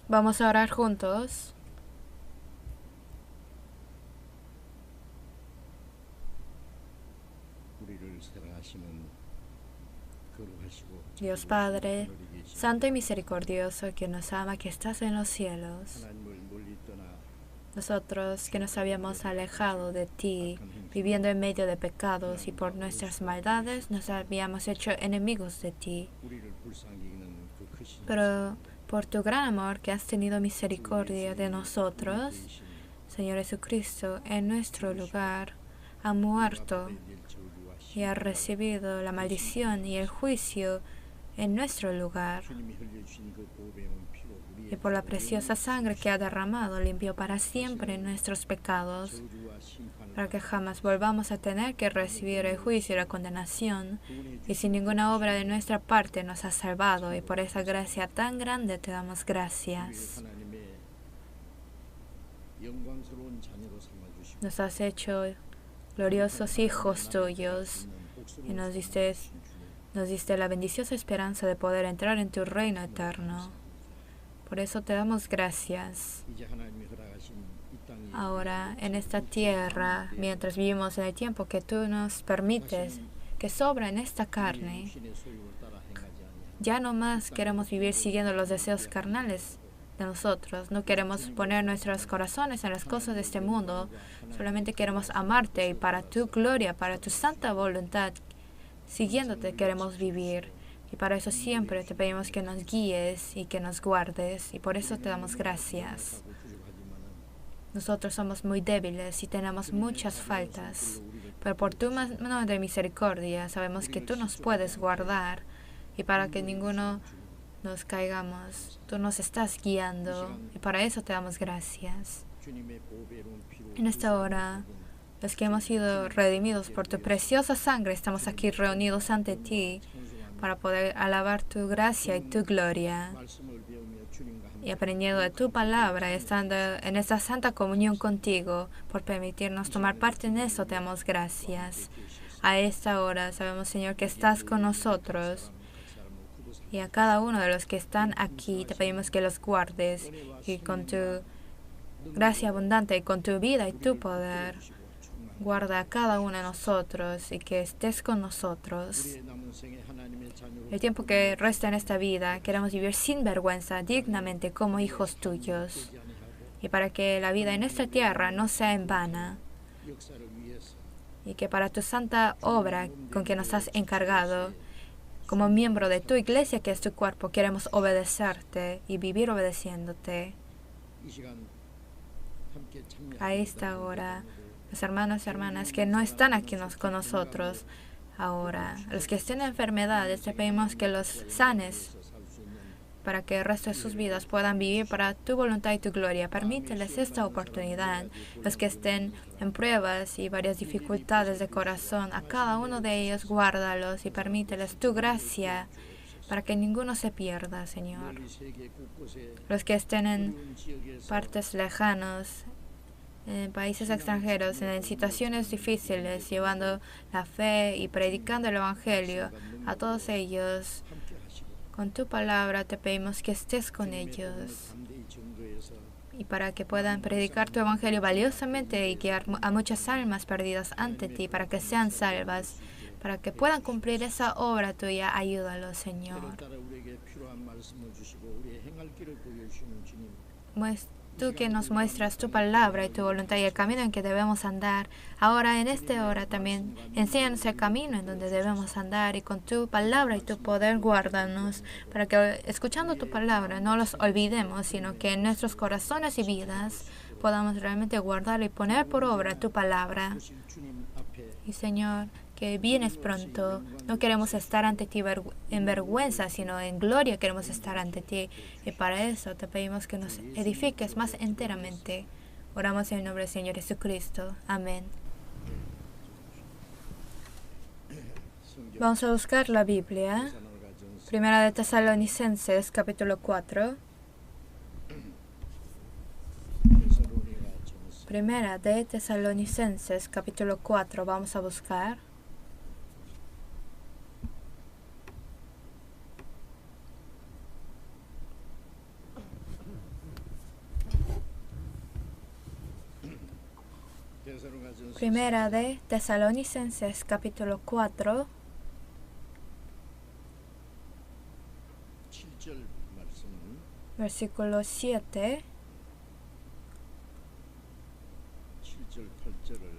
Vamos a orar juntos. Dios Padre, Santo y misericordioso, que nos ama, que estás en los cielos. Nosotros que nos habíamos alejado de ti, viviendo en medio de pecados y por nuestras maldades nos habíamos hecho enemigos de ti. Pero por tu gran amor que has tenido misericordia de nosotros, Señor Jesucristo, en nuestro lugar, ha muerto y ha recibido la maldición y el juicio en nuestro lugar. Y por la preciosa sangre que ha derramado, limpió para siempre nuestros pecados, para que jamás volvamos a tener que recibir el juicio y la condenación. Y sin ninguna obra de nuestra parte nos ha salvado, y por esa gracia tan grande te damos gracias. Nos has hecho gloriosos hijos tuyos y nos diste la bendiciosa esperanza de poder entrar en tu reino eterno. Por eso te damos gracias. Ahora, en esta tierra, mientras vivimos en el tiempo que tú nos permites, que sobra en esta carne, ya no más queremos vivir siguiendo los deseos carnales de nosotros. No queremos poner nuestros corazones en las cosas de este mundo. Solamente queremos amarte y para tu gloria, para tu santa voluntad, siguiéndote queremos vivir. Y para eso siempre te pedimos que nos guíes y que nos guardes. Y por eso te damos gracias. Nosotros somos muy débiles y tenemos muchas faltas. Pero por tu mano de misericordia sabemos que tú nos puedes guardar. Y para que ninguno nos caigamos, tú nos estás guiando. Y para eso te damos gracias. En esta hora, los que hemos sido redimidos por tu preciosa sangre, estamos aquí reunidos ante ti para poder alabar tu gracia y tu gloria. Y aprendiendo de tu palabra, estando en esta santa comunión contigo, por permitirnos tomar parte en eso, te damos gracias. A esta hora sabemos, Señor, que estás con nosotros. Y a cada uno de los que están aquí, te pedimos que los guardes y con tu gracia abundante y con tu vida y tu poder, guarda a cada uno de nosotros y que estés con nosotros. El tiempo que resta en esta vida, queremos vivir sin vergüenza, dignamente como hijos tuyos. Y para que la vida en esta tierra no sea en vana. Y que para tu santa obra con que nos has encargado, como miembro de tu iglesia que es tu cuerpo, queremos obedecerte y vivir obedeciéndote. A esta hora, los hermanos y hermanas que no están aquí con nosotros ahora, los que estén en enfermedades, te pedimos que los sanes para que el resto de sus vidas puedan vivir para tu voluntad y tu gloria. Permíteles esta oportunidad. Los que estén en pruebas y varias dificultades de corazón, a cada uno de ellos guárdalos y permíteles tu gracia para que ninguno se pierda, Señor. Los que estén en partes lejanas, en países extranjeros, en situaciones difíciles, llevando la fe y predicando el Evangelio a todos ellos. Con tu palabra te pedimos que estés con ellos y para que puedan predicar tu Evangelio valiosamente y guiar a muchas almas perdidas ante ti, para que sean salvas, para que puedan cumplir esa obra tuya. Ayúdalos, Señor. Tú que nos muestras tu palabra y tu voluntad y el camino en que debemos andar, ahora en esta hora también enséñanos el camino en donde debemos andar y con tu palabra y tu poder guárdanos, para que escuchando tu palabra no los olvidemos, sino que en nuestros corazones y vidas podamos realmente guardar y poner por obra tu palabra. Y Señor, que vienes pronto. No queremos estar ante ti en vergüenza, sino en gloria queremos estar ante ti. Y para eso te pedimos que nos edifiques más enteramente. Oramos en el nombre del Señor Jesucristo. Amén. Vamos a buscar la Biblia. Primera de Tesalonicenses, capítulo 4. Primera de Tesalonicenses, capítulo 4. Vamos a buscar. Primera de Tesalonicenses capítulo 4, versículo 7,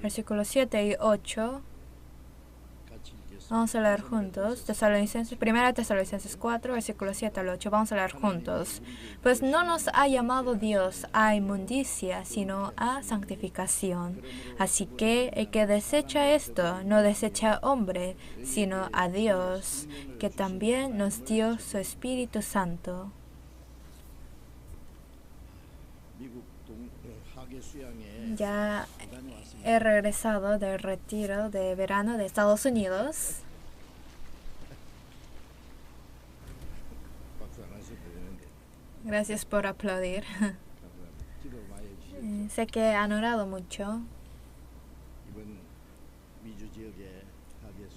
versículos 7 y 8. Vamos a leer juntos. Primera Tesalonicenses 4, versículos 7 al 8. Vamos a leer juntos. Pues no nos ha llamado Dios a inmundicia, sino a santificación. Así que el que desecha esto, no desecha hombre, sino a Dios, que también nos dio su Espíritu Santo. Ya he regresado del retiro de verano de Estados Unidos. Gracias por aplaudir. Sé que han orado mucho.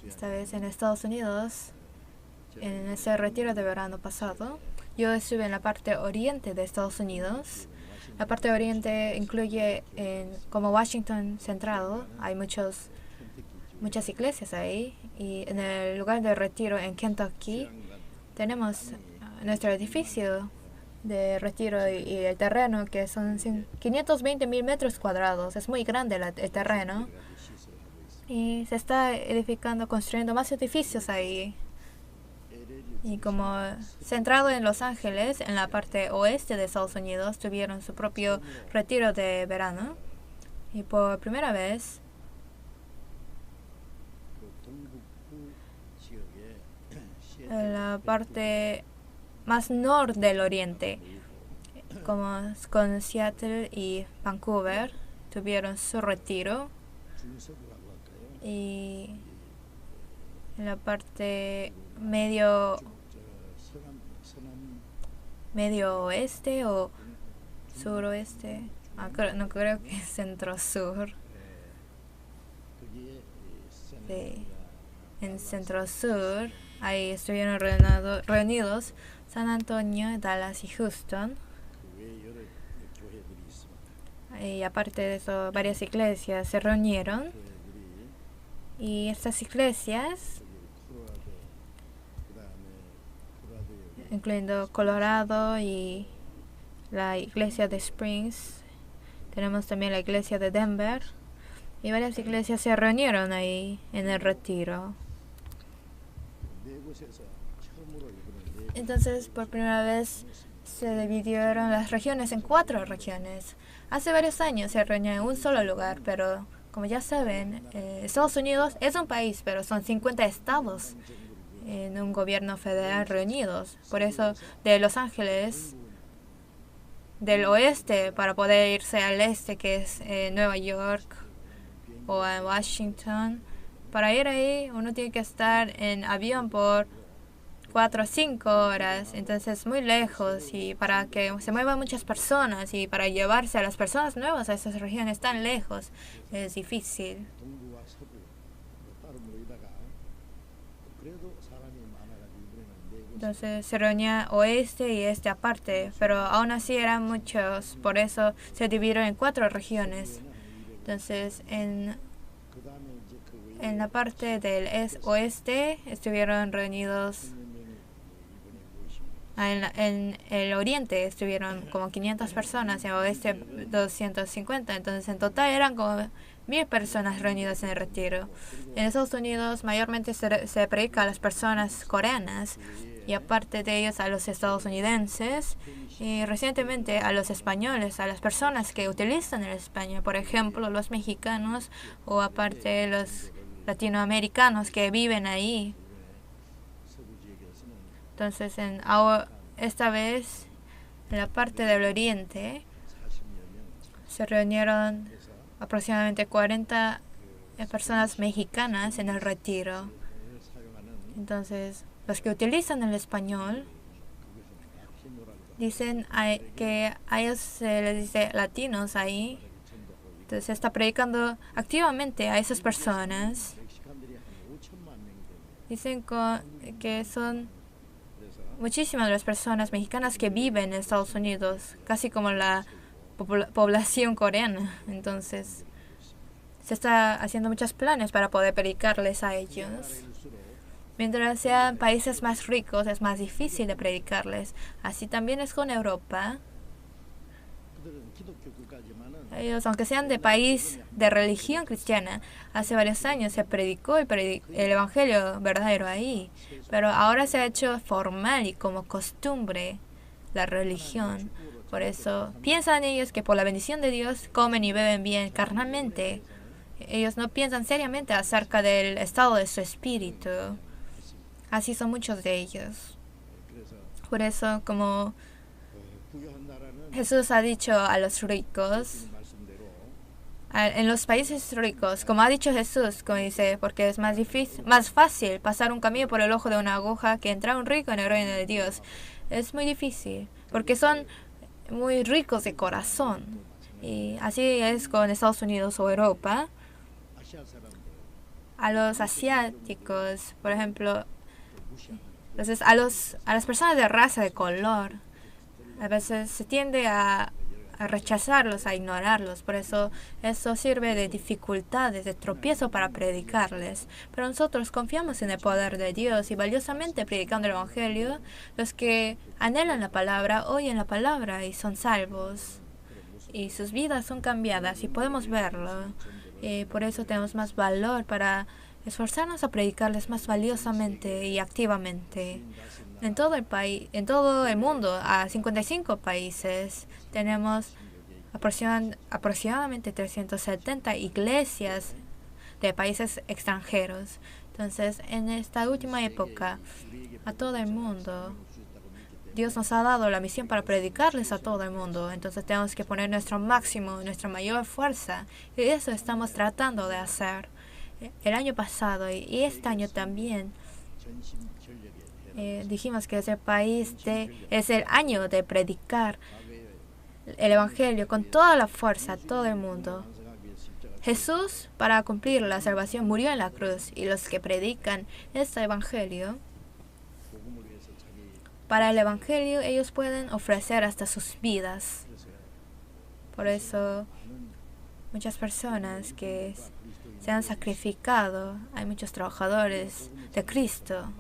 Esta vez en Estados Unidos, en ese retiro de verano pasado, yo estuve en la parte oriente de Estados Unidos. La parte oriente incluye, como Washington Central, hay muchas iglesias ahí. Y en el lugar de retiro en Kentucky, tenemos nuestro edificio de retiro y el terreno, que son 520,000 metros cuadrados. Es muy grande el terreno. Y se está construyendo más edificios ahí. Y como centrado en Los Ángeles, en la parte oeste de Estados Unidos, tuvieron su propio retiro de verano. Y por primera vez, en la parte más norte del oriente, como con Seattle y Vancouver, tuvieron su retiro. Y en la parte medio oeste o suroeste, no creo que es centro-sur. Sí. En centro-sur, ahí estuvieron reunidos San Antonio, Dallas y Houston. Y aparte de eso, varias iglesias se reunieron. Y estas iglesias, incluyendo Colorado y la iglesia de Springs, tenemos también la iglesia de Denver, y varias iglesias se reunieron ahí en el retiro. Entonces, por primera vez se dividieron las regiones en 4 regiones. Hace varios años se reunían en un solo lugar, pero como ya saben, Estados Unidos es un país, pero son 50 estados en un gobierno federal reunidos. Por eso, de Los Ángeles, del oeste, para poder irse al este, que es Nueva York o a Washington, para ir ahí uno tiene que estar en avión por 4 o 5 horas, entonces muy lejos, y para que se muevan muchas personas y para llevarse a las personas nuevas a esas regiones tan lejos es difícil. Entonces se reunía oeste y este aparte, pero aún así eran muchos, por eso se dividieron en 4 regiones. Entonces en la parte del oeste estuvieron reunidos. En el oriente estuvieron como 500 personas, en el oeste 250, entonces en total eran como 1,000 personas reunidas en el retiro. En Estados Unidos mayormente se predica a las personas coreanas y aparte de ellos a los estadounidenses y recientemente a los españoles, a las personas que utilizan el español, por ejemplo los mexicanos o aparte los latinoamericanos que viven ahí. Entonces, esta vez, en la parte del oriente, se reunieron aproximadamente 40 personas mexicanas en el retiro. Entonces, los que utilizan el español dicen que a ellos se les dice latinos ahí. Entonces, se está predicando activamente a esas personas. Dicen que son muchísimas de las personas mexicanas que viven en Estados Unidos, casi como la población coreana. Entonces, se está haciendo muchos planes para poder predicarles a ellos. Mientras sean países más ricos, es más difícil de predicarles. Así también es con Europa. Ellos, aunque sean de país de religión cristiana, hace varios años se predicó el evangelio verdadero ahí. Pero ahora se ha hecho formal y como costumbre la religión. Por eso piensan ellos que por la bendición de Dios comen y beben bien carnalmente. Ellos no piensan seriamente acerca del estado de su espíritu. Así son muchos de ellos. Por eso, como Jesús ha dicho a los ricos, en los países ricos, como ha dicho Jesús, como dice, porque es más fácil pasar un camino por el ojo de una aguja que entrar un rico en el reino de Dios. Es muy difícil, porque son muy ricos de corazón. Y así es con Estados Unidos o Europa. A los asiáticos, por ejemplo, entonces a las personas de raza, de color, a veces se tiende a rechazarlos, a ignorarlos. Por eso sirve de dificultades, de tropiezo para predicarles. Pero nosotros confiamos en el poder de Dios y valiosamente predicando el Evangelio, los que anhelan la palabra, oyen la palabra y son salvos. Y sus vidas son cambiadas y podemos verlo. Por eso tenemos más valor para esforzarnos a predicarles más valiosamente y activamente. En todo el país, en todo el mundo, a 55 países, tenemos aproximadamente 370 iglesias de países extranjeros. Entonces, en esta última época, a todo el mundo, Dios nos ha dado la misión para predicarles a todo el mundo. Entonces tenemos que poner nuestro máximo, nuestra mayor fuerza. Y eso estamos tratando de hacer. El año pasado y este año también dijimos que es el año de predicar el Evangelio con toda la fuerza a todo el mundo. Jesús, para cumplir la salvación, murió en la cruz, y los que predican este Evangelio, para el Evangelio ellos pueden ofrecer hasta sus vidas. Por eso muchas personas que se han sacrificado, hay muchos trabajadores de Cristo.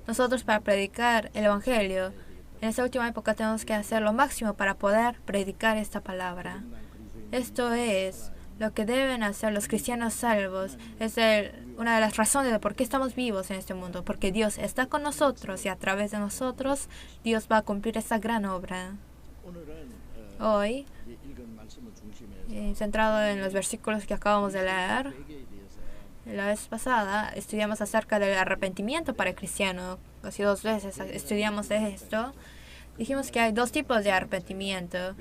Nosotros, para predicar el Evangelio, en esta última época tenemos que hacer lo máximo para poder predicar esta palabra. Esto es lo que deben hacer los cristianos salvos. Es una de las razones de por qué estamos vivos en este mundo. Porque Dios está con nosotros y a través de nosotros Dios va a cumplir esta gran obra. Hoy, centrado en los versículos que acabamos de leer, la vez pasada estudiamos acerca del arrepentimiento para el cristiano. Casi 2 veces estudiamos de esto. Dijimos que hay 2 tipos de arrepentimiento.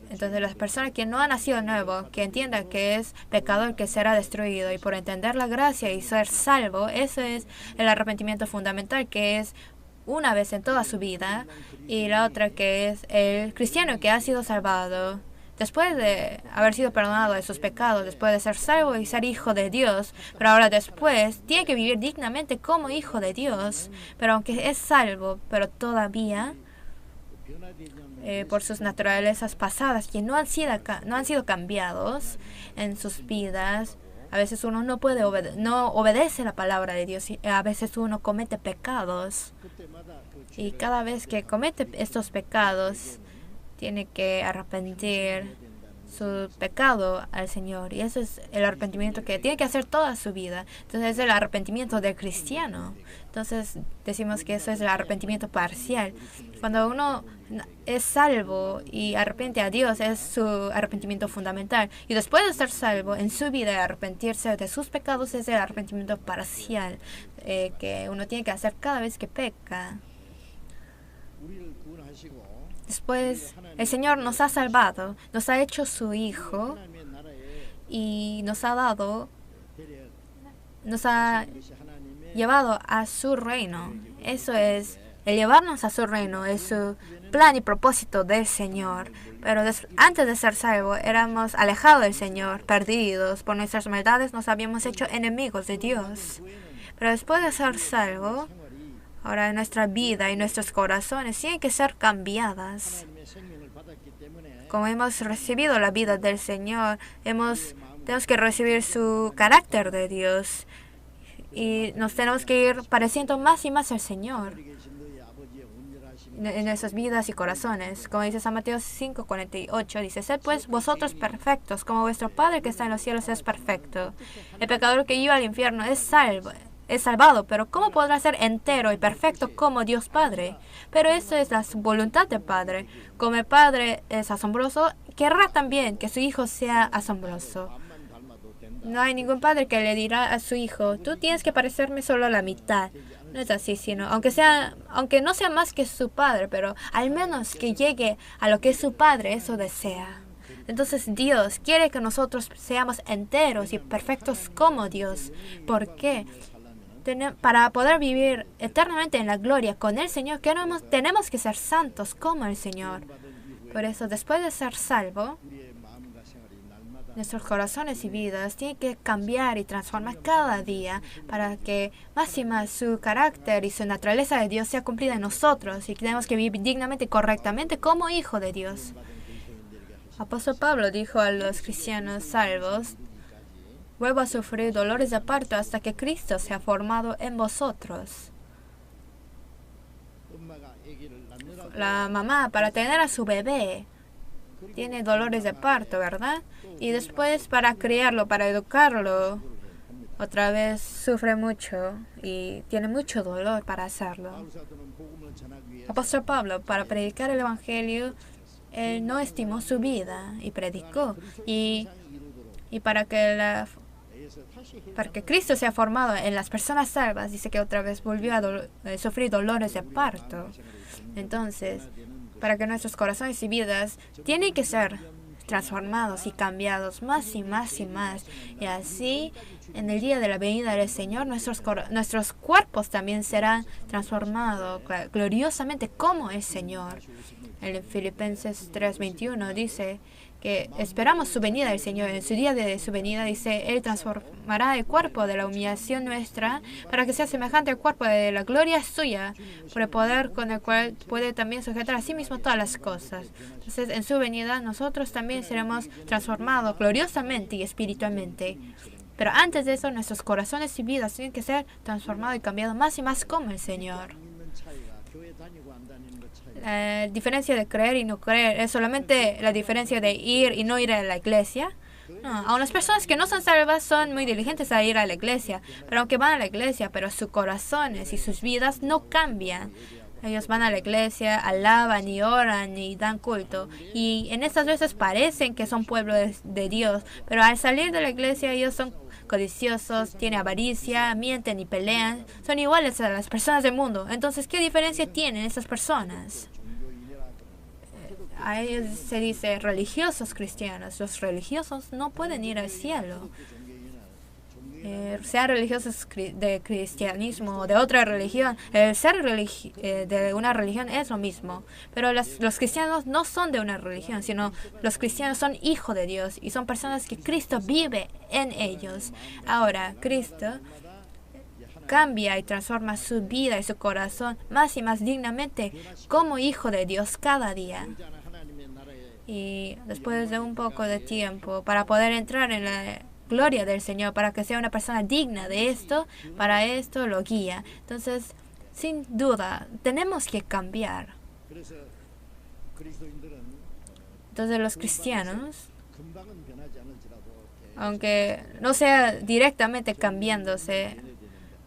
Entonces, las personas que no han nacido nuevo, que entiendan que es pecador que será destruido, y por entender la gracia y ser salvo, ese es el arrepentimiento fundamental, que es una vez en toda su vida. Y la otra, que es el cristiano que ha sido salvado después de haber sido perdonado de sus pecados, después de ser salvo y ser hijo de Dios. Pero ahora después tiene que vivir dignamente como hijo de Dios. Pero aunque es salvo, pero todavía por sus naturalezas pasadas, que no han sido cambiados en sus vidas, a veces uno no obedece la palabra de Dios, y a veces uno comete pecados. Y cada vez que comete estos pecados, tiene que arrepentir su pecado al Señor. Y eso es el arrepentimiento que tiene que hacer toda su vida. Entonces es el arrepentimiento del cristiano. Entonces decimos que eso es el arrepentimiento parcial. Cuando uno es salvo y arrepiente a Dios, es su arrepentimiento fundamental. Y después de estar salvo en su vida y arrepentirse de sus pecados, es el arrepentimiento parcial que uno tiene que hacer cada vez que peca. Después, el Señor nos ha salvado, nos ha hecho su Hijo y nos ha llevado a su reino. Eso es, el llevarnos a su reino es su plan y propósito del Señor. Pero antes de ser salvos, éramos alejados del Señor, perdidos. Por nuestras maldades nos habíamos hecho enemigos de Dios. Pero después de ser salvos, ahora nuestra vida y nuestros corazones tienen que ser cambiadas. Como hemos recibido la vida del Señor, hemos tenemos que recibir su carácter de Dios. Y nos tenemos que ir pareciendo más y más al Señor en nuestras vidas y corazones. Como dice San Mateo 5:48, dice: sed pues vosotros perfectos, como vuestro Padre que está en los cielos es perfecto. El pecador que iba al infierno es salvado, pero ¿cómo podrá ser entero y perfecto como Dios Padre? Pero eso es la voluntad del Padre. Como el Padre es asombroso, querrá también que su Hijo sea asombroso. No hay ningún padre que le dirá a su hijo: tú tienes que parecerme solo la mitad. No es así, sino aunque no sea más que su padre, pero al menos que llegue a lo que es su padre, eso desea. Entonces Dios quiere que nosotros seamos enteros y perfectos como Dios. ¿Por qué? Para poder vivir eternamente en la gloria con el Señor, tenemos que ser santos como el Señor. Por eso, después de ser salvo, nuestros corazones y vidas tienen que cambiar y transformar cada día para que más y más su carácter y su naturaleza de Dios sea cumplida en nosotros, y tenemos que vivir dignamente y correctamente como hijo de Dios. Apóstol Pablo dijo a los cristianos salvos: vuelvo a sufrir dolores de parto hasta que Cristo sea formado en vosotros. La mamá, para tener a su bebé, tiene dolores de parto, ¿verdad? Y después, para criarlo, para educarlo, otra vez sufre mucho y tiene mucho dolor para hacerlo. Apóstol Pablo, para predicar el Evangelio, él no estimó su vida y predicó. Y para que Cristo sea formado en las personas salvas, dice que otra vez volvió a sufrir dolores de parto. Entonces, para que nuestros corazones y vidas tienen que ser transformados y cambiados más y más y más. Y así, en el día de la venida del Señor, nuestros cuerpos también serán transformados gloriosamente como el Señor. En Filipenses 3:21 dice que esperamos su venida del Señor. En su día de su venida, dice, Él transformará el cuerpo de la humillación nuestra para que sea semejante al cuerpo de la gloria suya, por el poder con el cual puede también sujetar a sí mismo todas las cosas. Entonces, en su venida, nosotros también seremos transformados gloriosamente y espiritualmente. Pero antes de eso, nuestros corazones y vidas tienen que ser transformados y cambiados más y más como el Señor. La diferencia de creer y no creer es solamente la diferencia de ir y no ir a la iglesia. No, aun las personas que no son salvas son muy diligentes a ir a la iglesia, pero aunque van a la iglesia, pero sus corazones y sus vidas no cambian. Ellos van a la iglesia, alaban y oran y dan culto, y en estas veces parecen que son pueblo de Dios, pero al salir de la iglesia ellos son codiciosos, tienen avaricia, mienten y pelean, son iguales a las personas del mundo. Entonces, ¿qué diferencia tienen esas personas? A ellos se dice religiosos cristianos. Los religiosos no pueden ir al cielo. Sean religiosos de cristianismo o de otra religión, el ser de una religión es lo mismo. Pero los cristianos no son de una religión, sino los cristianos son hijos de Dios y son personas que Cristo vive en ellos. Ahora, Cristo cambia y transforma su vida y su corazón más y más dignamente como hijo de Dios cada día. Y después de un poco de tiempo, para poder entrar en la gloria del Señor, para que sea una persona digna de esto, para esto lo guía. Entonces, sin duda, tenemos que cambiar. Entonces, los cristianos, aunque no sea directamente cambiándose,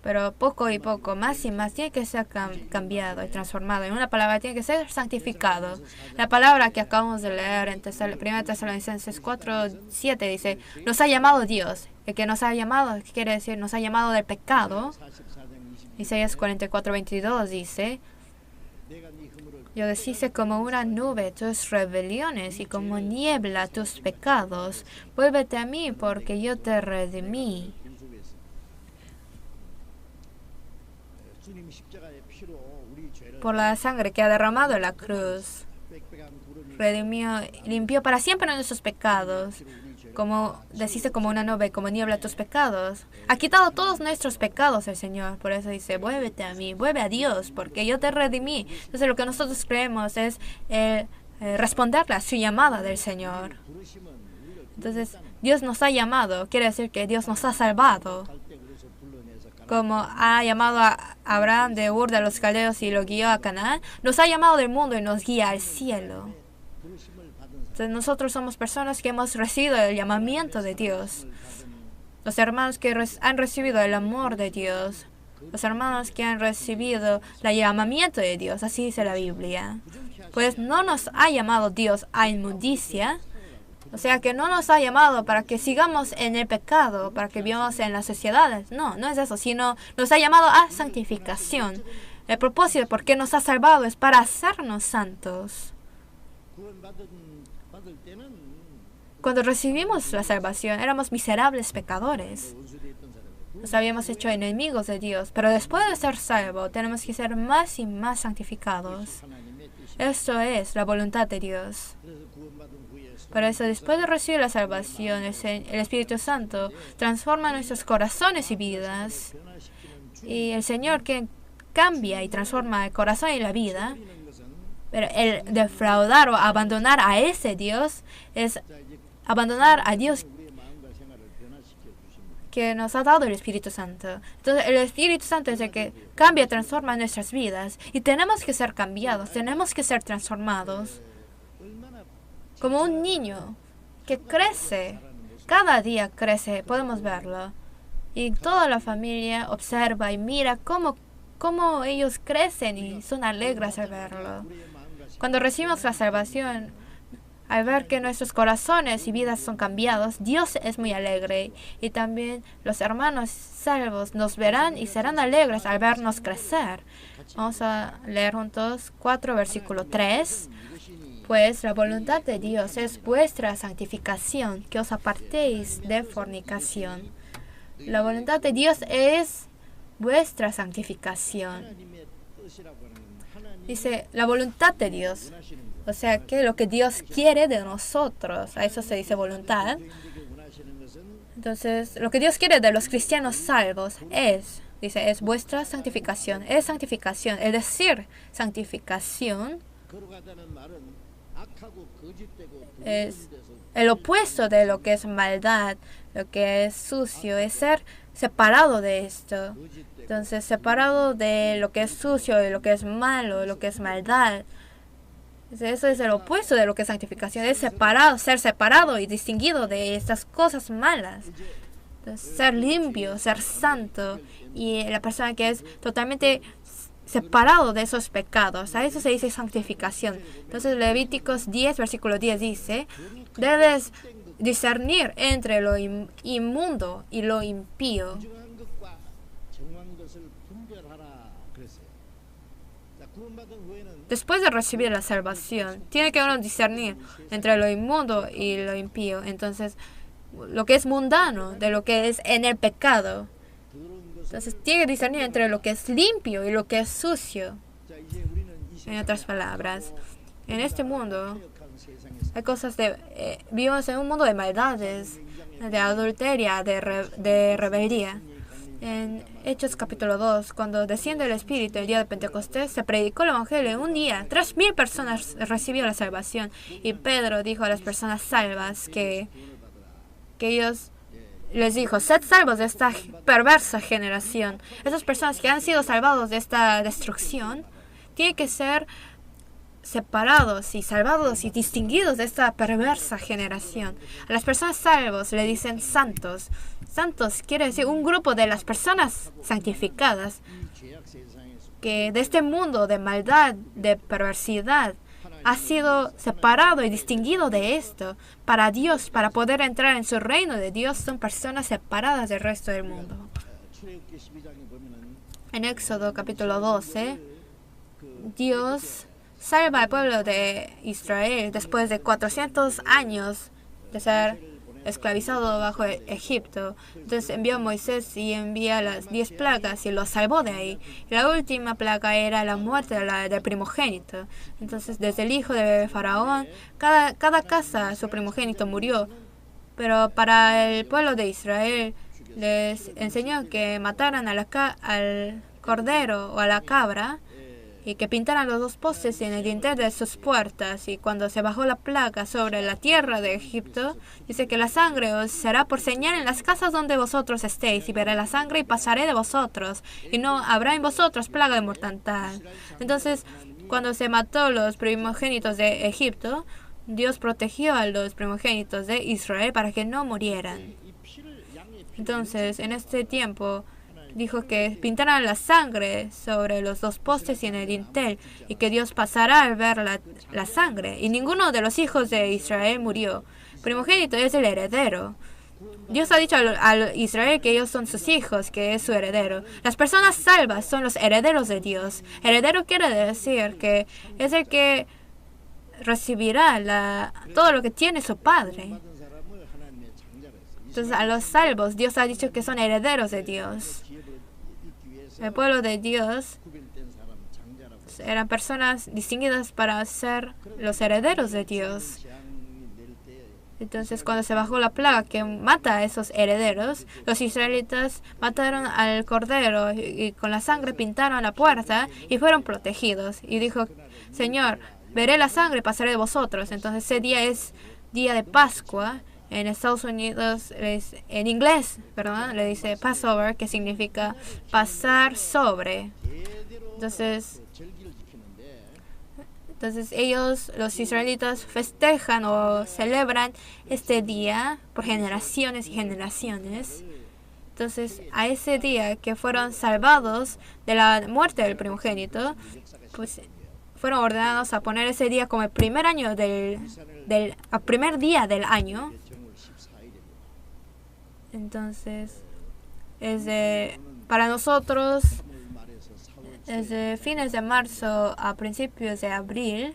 pero poco y poco, más y más, tiene que ser cambiado y transformado. En una palabra, tiene que ser santificado. La palabra que acabamos de leer en 1 Tesalonicenses 4:7 dice, nos ha llamado Dios. El que nos ha llamado, ¿qué quiere decir? Nos ha llamado del pecado. Isaías 44:22 dice, yo deshice como una nube tus rebeliones y como niebla tus pecados. Vuélvete a mí porque yo te redimí. Por la sangre que ha derramado en la cruz, redimió, limpió para siempre nuestros pecados, como deshice como una nube, como niebla tus pecados. Ha quitado todos nuestros pecados el Señor. Por eso dice, vuélvete a mí, vuelve a Dios, porque yo te redimí. Entonces lo que nosotros creemos es responderle a su llamada del Señor. Entonces, Dios nos ha llamado, quiere decir que Dios nos ha salvado. Como ha llamado a Abraham de Ur de los Caldeos y lo guió a Canaán, nos ha llamado del mundo y nos guía al cielo. Entonces, nosotros somos personas que hemos recibido el llamamiento de Dios. Los hermanos que han recibido el amor de Dios. Los hermanos que han recibido el llamamiento de Dios. Así dice la Biblia. Pues no nos ha llamado Dios a inmundicia. O sea que no nos ha llamado para que sigamos en el pecado, para que vivamos en las sociedades. No, no es eso, sino nos ha llamado a santificación. El propósito por qué nos ha salvado es para hacernos santos. Cuando recibimos la salvación, éramos miserables pecadores. Nos habíamos hecho enemigos de Dios, pero después de ser salvos, tenemos que ser más y más santificados. Esto es la voluntad de Dios. Por eso, después de recibir la salvación, el Espíritu Santo transforma nuestros corazones y vidas. Y el Señor que cambia y transforma el corazón y la vida. Pero el defraudar o abandonar a ese Dios es abandonar a Dios que nos ha dado el Espíritu Santo. Entonces, el Espíritu Santo es el que cambia, transforma nuestras vidas. Y tenemos que ser cambiados, tenemos que ser transformados. Como un niño que crece, cada día crece, podemos verlo. Y toda la familia observa y mira cómo ellos crecen y son alegres al verlo. Cuando recibimos la salvación, al ver que nuestros corazones y vidas son cambiados, Dios es muy alegre. Y también los hermanos salvos nos verán y serán alegres al vernos crecer. Vamos a leer juntos 4, versículo 3. Pues la voluntad de Dios es vuestra santificación, que os apartéis de fornicación. La voluntad de Dios es vuestra santificación. Dice, la voluntad de Dios. O sea, que lo que Dios quiere de nosotros, a eso se dice voluntad. Entonces, lo que Dios quiere de los cristianos salvos es vuestra santificación. Es santificación, es decir, santificación es el opuesto de lo que es maldad, lo que es sucio, es ser separado de esto. Entonces, separado de lo que es sucio, de lo que es malo, de lo que es maldad. Eso es el opuesto de lo que es santificación, es separado, ser separado y distinguido de estas cosas malas. Entonces, ser limpio, ser santo, y la persona que es totalmente separado de esos pecados. A eso se dice santificación. Entonces, Levíticos 10, versículo 10 dice, debes discernir entre lo inmundo y lo impío. Después de recibir la salvación, tiene que uno discernir entre lo inmundo y lo impío. Entonces, lo que es mundano de lo que es en el pecado. Entonces, tiene que discernir entre lo que es limpio y lo que es sucio. En otras palabras, en este mundo hay cosas vivimos en un mundo de maldades, de adulteria, de rebeldía. En Hechos capítulo 2, cuando desciende el Espíritu el día de Pentecostés, se predicó el Evangelio en un día. 3,000 personas recibieron la salvación. Y Pedro dijo a las personas salvas que ellos les dijo, sed salvos de esta perversa generación. Esas personas que han sido salvados de esta destrucción tienen que ser separados y salvados y distinguidos de esta perversa generación. A las personas salvos le dicen santos. Santos quiere decir un grupo de las personas santificadas que de este mundo de maldad, de perversidad, ha sido separado y distinguido de esto para Dios, para poder entrar en su reino de Dios. Son personas separadas del resto del mundo. En Éxodo capítulo 12, Dios salva al pueblo de Israel después de 400 años de ser esclavizado bajo Egipto. Entonces envió a Moisés y envía las 10 plagas y los salvó de ahí. Y la última plaga era la muerte del primogénito. Entonces desde el hijo de Faraón, cada casa su primogénito murió. Pero para el pueblo de Israel les enseñó que mataran al cordero o a la cabra y que pintaran los dos postes en el dintel de sus puertas. Y cuando se bajó la plaga sobre la tierra de Egipto, dice que la sangre os será por señal en las casas donde vosotros estéis, y veré la sangre y pasaré de vosotros, y no habrá en vosotros plaga de mortandad. Entonces, cuando se mató los primogénitos de Egipto, Dios protegió a los primogénitos de Israel para que no murieran. Entonces, en este tiempo, dijo que pintaran la sangre sobre los dos postes y en el dintel, y que Dios pasará al ver la sangre. Y ninguno de los hijos de Israel murió. Primogénito es el heredero. Dios ha dicho a Israel que ellos son sus hijos, que es su heredero. Las personas salvas son los herederos de Dios. Heredero quiere decir que es el que recibirá todo lo que tiene su padre. Entonces, a los salvos, Dios ha dicho que son herederos de Dios. El pueblo de Dios eran personas distinguidas para ser los herederos de Dios. Entonces, cuando se bajó la plaga que mata a esos herederos, los israelitas mataron al cordero y con la sangre pintaron la puerta y fueron protegidos. Y dijo, Señor, veré la sangre y pasaré de vosotros. Entonces, ese día es día de Pascua. En Estados Unidos, en inglés, perdón, le dice Passover, que significa pasar sobre. Entonces ellos, los israelitas, festejan o celebran este día por generaciones y generaciones. Entonces, a ese día que fueron salvados de la muerte del primogénito, pues fueron ordenados a poner ese día como el primer año primer día del año. Entonces, para nosotros, desde fines de marzo a principios de abril,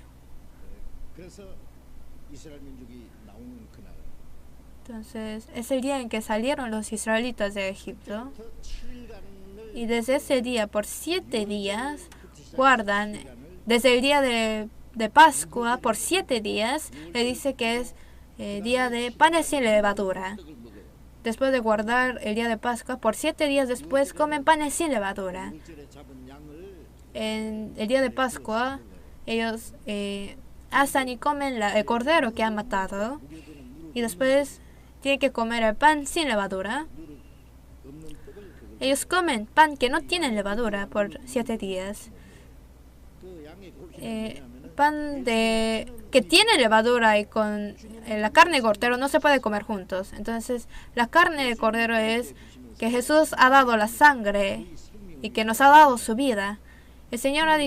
entonces es el día en que salieron los israelitas de Egipto. Y desde ese día, por 7 días, guardan, desde el día de Pascua, por 7 días, le dice que es día de panes sin levadura. Después de guardar el día de Pascua, por 7 días después comen panes sin levadura. En el día de Pascua, ellos asan y comen el cordero que han matado. Y después tienen que comer el pan sin levadura. Ellos comen pan que no tiene levadura por 7 días. Pan que tiene levadura y con la carne de cordero no se puede comer juntos. Entonces, la carne de cordero es que Jesús ha dado la sangre y que nos ha dado su vida. El Señor ha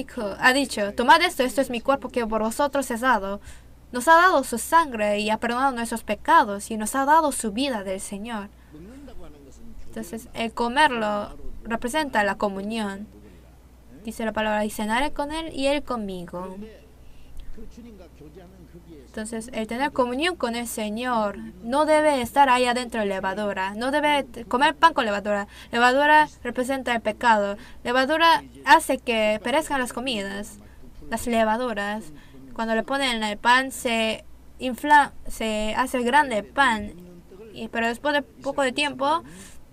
dicho, tomad esto es mi cuerpo que por vosotros es dado. Nos ha dado su sangre y ha perdonado nuestros pecados y nos ha dado su vida del Señor. Entonces, el comerlo representa la comunión. Dice la palabra, y cenaré con Él y Él conmigo. Entonces, el tener comunión con el Señor no debe estar ahí adentro de levadura. No debe comer pan con levadura. Levadura representa el pecado. Levadura hace que perezcan las comidas. Las levaduras, cuando le ponen el pan, se hace grande el pan. Pero después de poco de tiempo,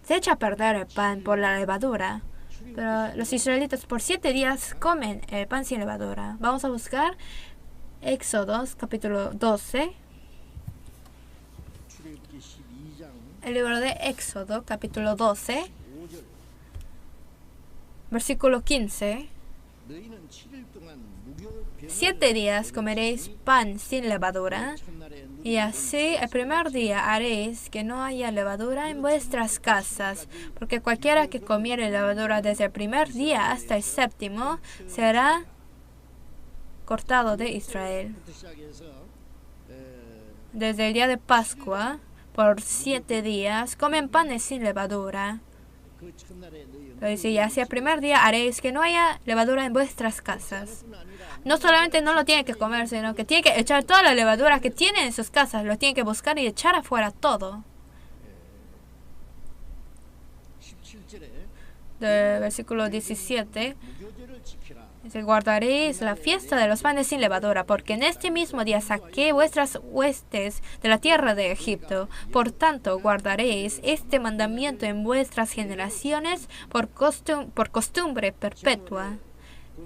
se echa a perder el pan por la levadura. Pero los israelitas por 7 días comen el pan sin levadura. Vamos a buscar Éxodo, capítulo 12. El libro de Éxodo, capítulo 12, versículo 15. 7 días comeréis pan sin levadura, y así el primer día haréis que no haya levadura en vuestras casas, porque cualquiera que comiere levadura desde el primer día hasta el 7º será cortado de Israel. Desde el día de Pascua, por 7 días, comen panes sin levadura. Pero dice, y hacia el primer día haréis que no haya levadura en vuestras casas. No solamente no lo tienen que comer, sino que tienen que echar toda la levadura que tienen en sus casas. Lo tienen que buscar y echar afuera todo. Del versículo 17. Dice, guardaréis la fiesta de los panes sin levadura, porque en este mismo día saqué vuestras huestes de la tierra de Egipto. Por tanto, guardaréis este mandamiento en vuestras generaciones por costumbre perpetua.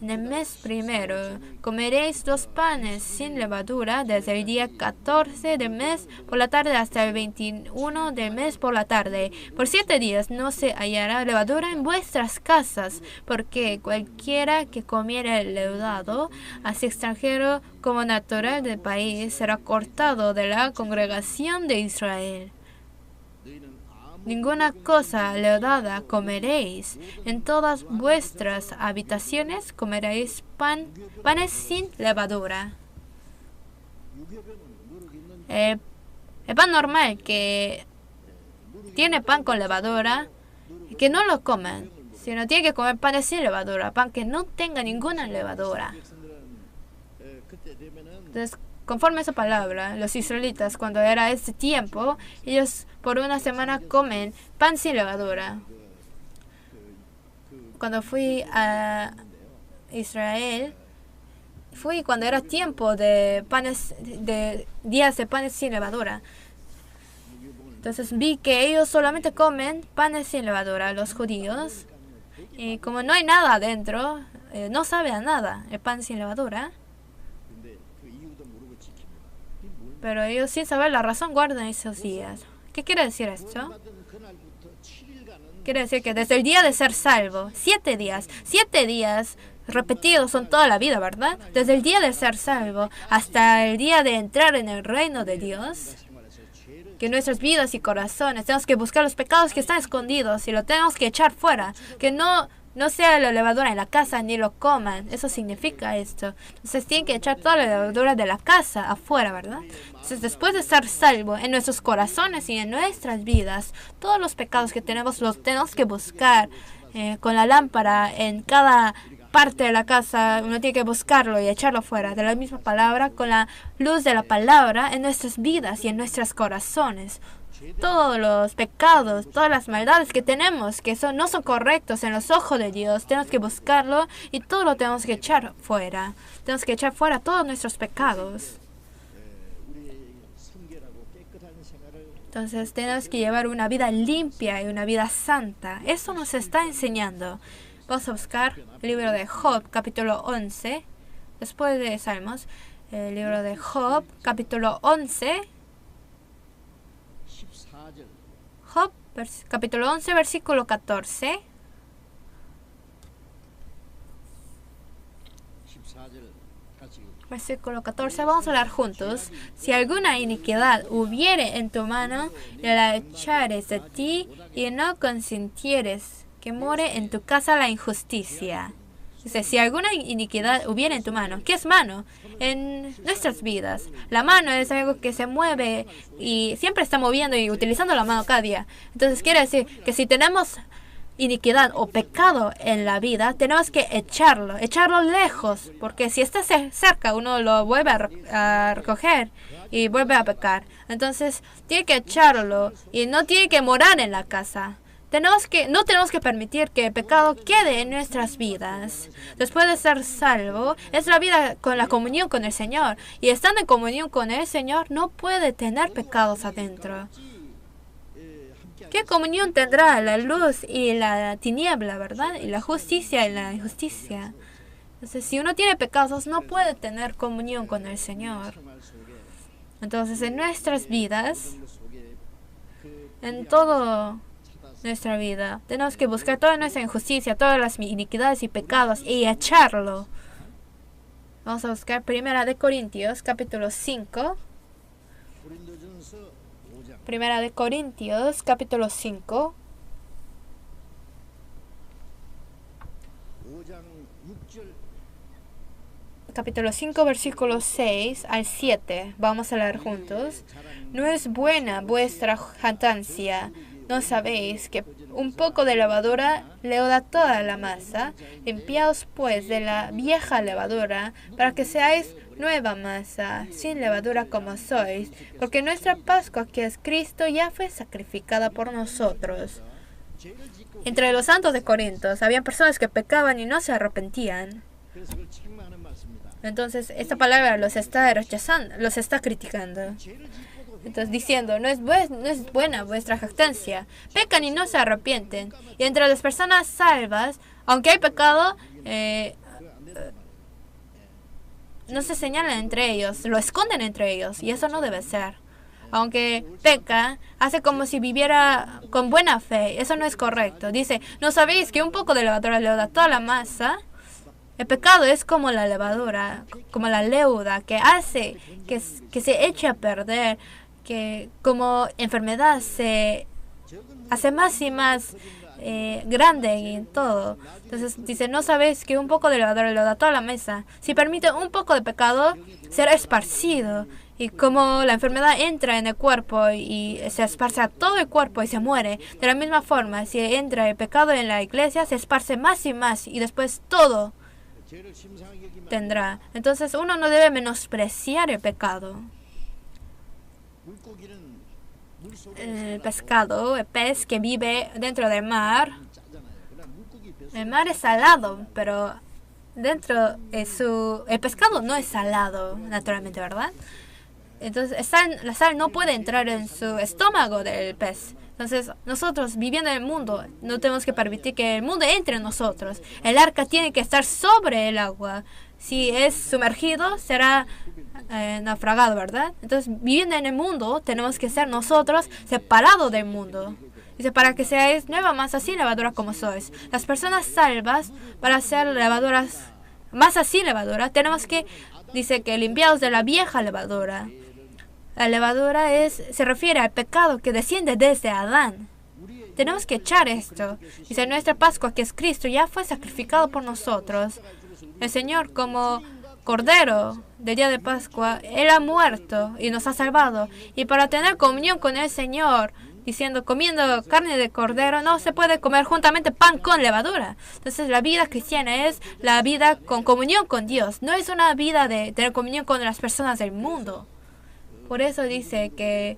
En el mes primero comeréis 2 panes sin levadura desde el día 14 del mes por la tarde hasta el 21 del mes por la tarde. Por 7 días no se hallará levadura en vuestras casas, porque cualquiera que comiere el leudado, así extranjero como natural del país, será cortado de la congregación de Israel. Ninguna cosa leudada comeréis. En todas vuestras habitaciones comeréis panes sin levadura. El pan normal que tiene pan con levadura, que no lo coman, sino tiene que comer panes sin levadura, pan que no tenga ninguna levadura. Entonces, conforme a esa palabra, los israelitas, cuando era ese tiempo, ellos por una semana comen pan sin levadura. Cuando fui a Israel, fui cuando era tiempo de días de panes sin levadura. Entonces vi que ellos solamente comen panes sin levadura, los judíos. Y como no hay nada adentro, no sabe a nada el pan sin levadura. Pero ellos, sin saber la razón, guardan esos días. ¿Qué quiere decir esto? Quiere decir que desde el día de ser salvo, 7 días repetidos son toda la vida, ¿verdad? Desde el día de ser salvo hasta el día de entrar en el reino de Dios, que en nuestras vidas y corazones tenemos que buscar los pecados que están escondidos y lo tenemos que echar fuera, que no sea la levadura en la casa ni lo coman. Eso significa esto. Entonces tienen que echar toda la levadura de la casa afuera, ¿verdad? Entonces después de estar salvo en nuestros corazones y en nuestras vidas, todos los pecados que tenemos los tenemos que buscar con la lámpara en cada parte de la casa. Uno tiene que buscarlo y echarlo fuera. De la misma palabra, con la luz de la palabra en nuestras vidas y en nuestros corazones. Todos los pecados, todas las maldades que tenemos, que no son correctos en los ojos de Dios, tenemos que buscarlo y todo lo tenemos que echar fuera. Tenemos que echar fuera todos nuestros pecados. Entonces tenemos que llevar una vida limpia y una vida santa. Eso nos está enseñando. Vamos a buscar el libro de Job, capítulo 11. Después de Salmos, el libro de Job, capítulo 11. Job, capítulo 11, versículo 14. Versículo 14, vamos a leer juntos. Si alguna iniquidad hubiere en tu mano, y la echares de ti, y no consintieres que more en tu casa la injusticia. Dice, si alguna iniquidad hubiera en tu mano. ¿Qué es mano? En nuestras vidas. La mano es algo que se mueve y siempre está moviendo y utilizando la mano cada día. Entonces quiere decir que si tenemos iniquidad o pecado en la vida, tenemos que echarlo lejos. Porque si está cerca, uno lo vuelve a recoger y vuelve a pecar. Entonces tiene que echarlo y no tiene que morar en la casa. No tenemos que permitir que el pecado quede en nuestras vidas. Después de ser salvo, es la vida con la comunión con el Señor. Y estando en comunión con el Señor, no puede tener pecados adentro. ¿Qué comunión tendrá la luz y la tiniebla, verdad? Y la justicia y la injusticia. Entonces, si uno tiene pecados, no puede tener comunión con el Señor. Entonces, en nuestras vidas, en todo nuestra vida, tenemos que buscar toda nuestra injusticia, todas las iniquidades y pecados y echarlo. Vamos a buscar Primera de Corintios, capítulo 5. Primera de Corintios, capítulo 5. Capítulo 5, versículos 6 al 7. Vamos a leer juntos. No es buena vuestra jactancia. ¿No sabéis que un poco de levadura leuda toda la masa? Limpiaos pues de la vieja levadura, para que seáis nueva masa, sin levadura como sois, porque nuestra Pascua, que es Cristo, ya fue sacrificada por nosotros. Entre los santos de Corinto había personas que pecaban y no se arrepentían. Entonces esta palabra los está rechazando, los está criticando. Entonces diciendo, no es buena vuestra jactancia. Pecan y no se arrepienten. Y entre las personas salvas, aunque hay pecado, no se señalan entre ellos, lo esconden entre ellos, y eso no debe ser. Aunque peca, hace como si viviera con buena fe. Eso no es correcto. Dice, ¿no sabéis que un poco de levadura leuda toda la masa? El pecado es como la levadura, como la leuda, que hace que se eche a perder, que como enfermedad se hace más y más grande y todo. Entonces dice, ¿no sabéis que un poco de levadura leuda toda la mesa? Si permite un poco de pecado, será esparcido. Y como la enfermedad entra en el cuerpo y se esparce a todo el cuerpo y se muere, de la misma forma, si entra el pecado en la iglesia, se esparce más y más y después todo tendrá. Entonces uno no debe menospreciar el pecado. El pescado, el pez que vive dentro del mar, el mar es salado, pero dentro de el pescado no es salado, naturalmente, ¿verdad? Entonces la sal no puede entrar en su estómago del pez. Entonces nosotros viviendo en el mundo no tenemos que permitir que el mundo entre en nosotros. El arca tiene que estar sobre el agua. Si es sumergido será naufragado, ¿verdad? Entonces viviendo en el mundo tenemos que ser nosotros separados del mundo. Dice, para que seáis nueva masa sin levadura como sois. Las personas salvas, para ser levaduras, masa sin levadura, tenemos que, dice que limpiados de la vieja levadura. La levadura se refiere al pecado que desciende desde Adán. Tenemos que echar esto. Dice, nuestra Pascua, que es Cristo, ya fue sacrificado por nosotros. El Señor, como Cordero del día de Pascua, Él ha muerto y nos ha salvado. Y para tener comunión con el Señor, diciendo, comiendo carne de cordero, no se puede comer juntamente pan con levadura. Entonces la vida cristiana es la vida con comunión con Dios. No es una vida de tener comunión con las personas del mundo. Por eso dice que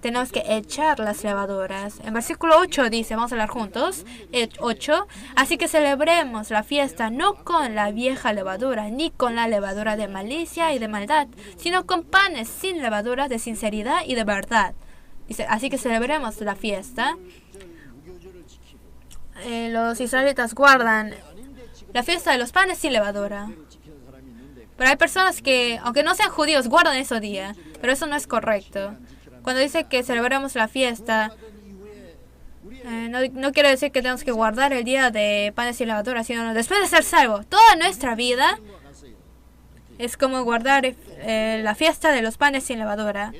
tenemos que echar las levaduras. En versículo 8 dice, vamos a hablar juntos, 8, así que celebremos la fiesta no con la vieja levadura, ni con la levadura de malicia y de maldad, sino con panes sin levadura de sinceridad y de verdad. Dice, así que celebremos la fiesta. Los israelitas guardan la fiesta de los panes sin levadura. Pero hay personas que, aunque no sean judíos, guardan ese día. Pero eso no es correcto. Cuando dice que celebramos la fiesta, no quiere decir que tenemos que guardar el día de panes sin levadura, sino después de ser salvos. Toda nuestra vida es como guardar la fiesta de los panes sin levadura.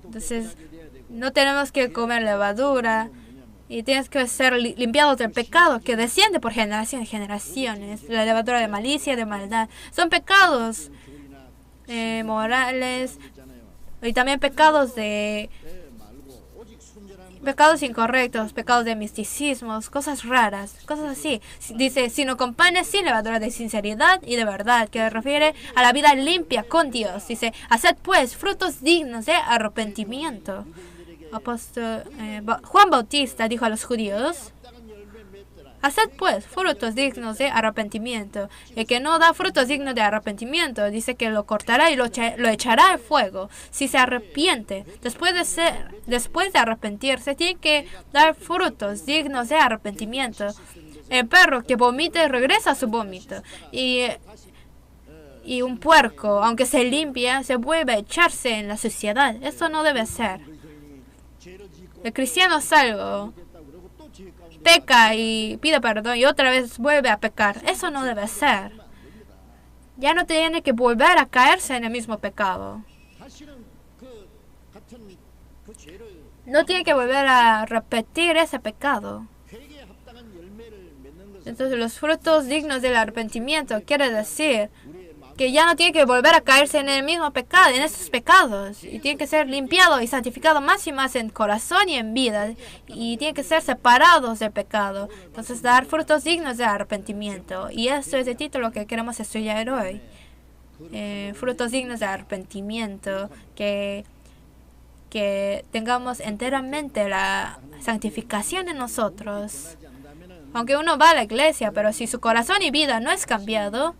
Entonces, no tenemos que comer levadura. Y tienes que ser limpiados del pecado que desciende por generaciones y generaciones. La levadura de malicia, de maldad. Son pecados morales. Y también pecados incorrectos, pecados de misticismos, cosas raras, cosas así. Dice, sino con panes sin levadura de sinceridad y de verdad, que refiere a la vida limpia con Dios. Dice, haced pues frutos dignos de arrepentimiento. Juan Bautista dijo a los judíos, haced pues frutos dignos de arrepentimiento. El que no da frutos dignos de arrepentimiento, dice que lo cortará y lo echará al fuego. Si se arrepiente, después de arrepentirse, tiene que dar frutos dignos de arrepentimiento. El perro que vomite regresa a su vómito. Y un puerco, aunque se limpia, se vuelve a echarse en la suciedad. Eso no debe ser. El cristiano salvo peca y pide perdón y otra vez vuelve a pecar. Eso no debe ser. Ya no tiene que volver a caerse en el mismo pecado. No tiene que volver a repetir ese pecado. Entonces los frutos dignos del arrepentimiento quiere decir que ya no tiene que volver a caerse en el mismo pecado, en esos pecados. Y tiene que ser limpiado y santificado más y más en corazón y en vida. Y tiene que ser separados del pecado. Entonces dar frutos dignos de arrepentimiento. Y esto es el título que queremos estudiar hoy. Frutos dignos de arrepentimiento. Que tengamos enteramente la santificación en nosotros. Aunque uno va a la iglesia, pero si su corazón y vida no es cambiado,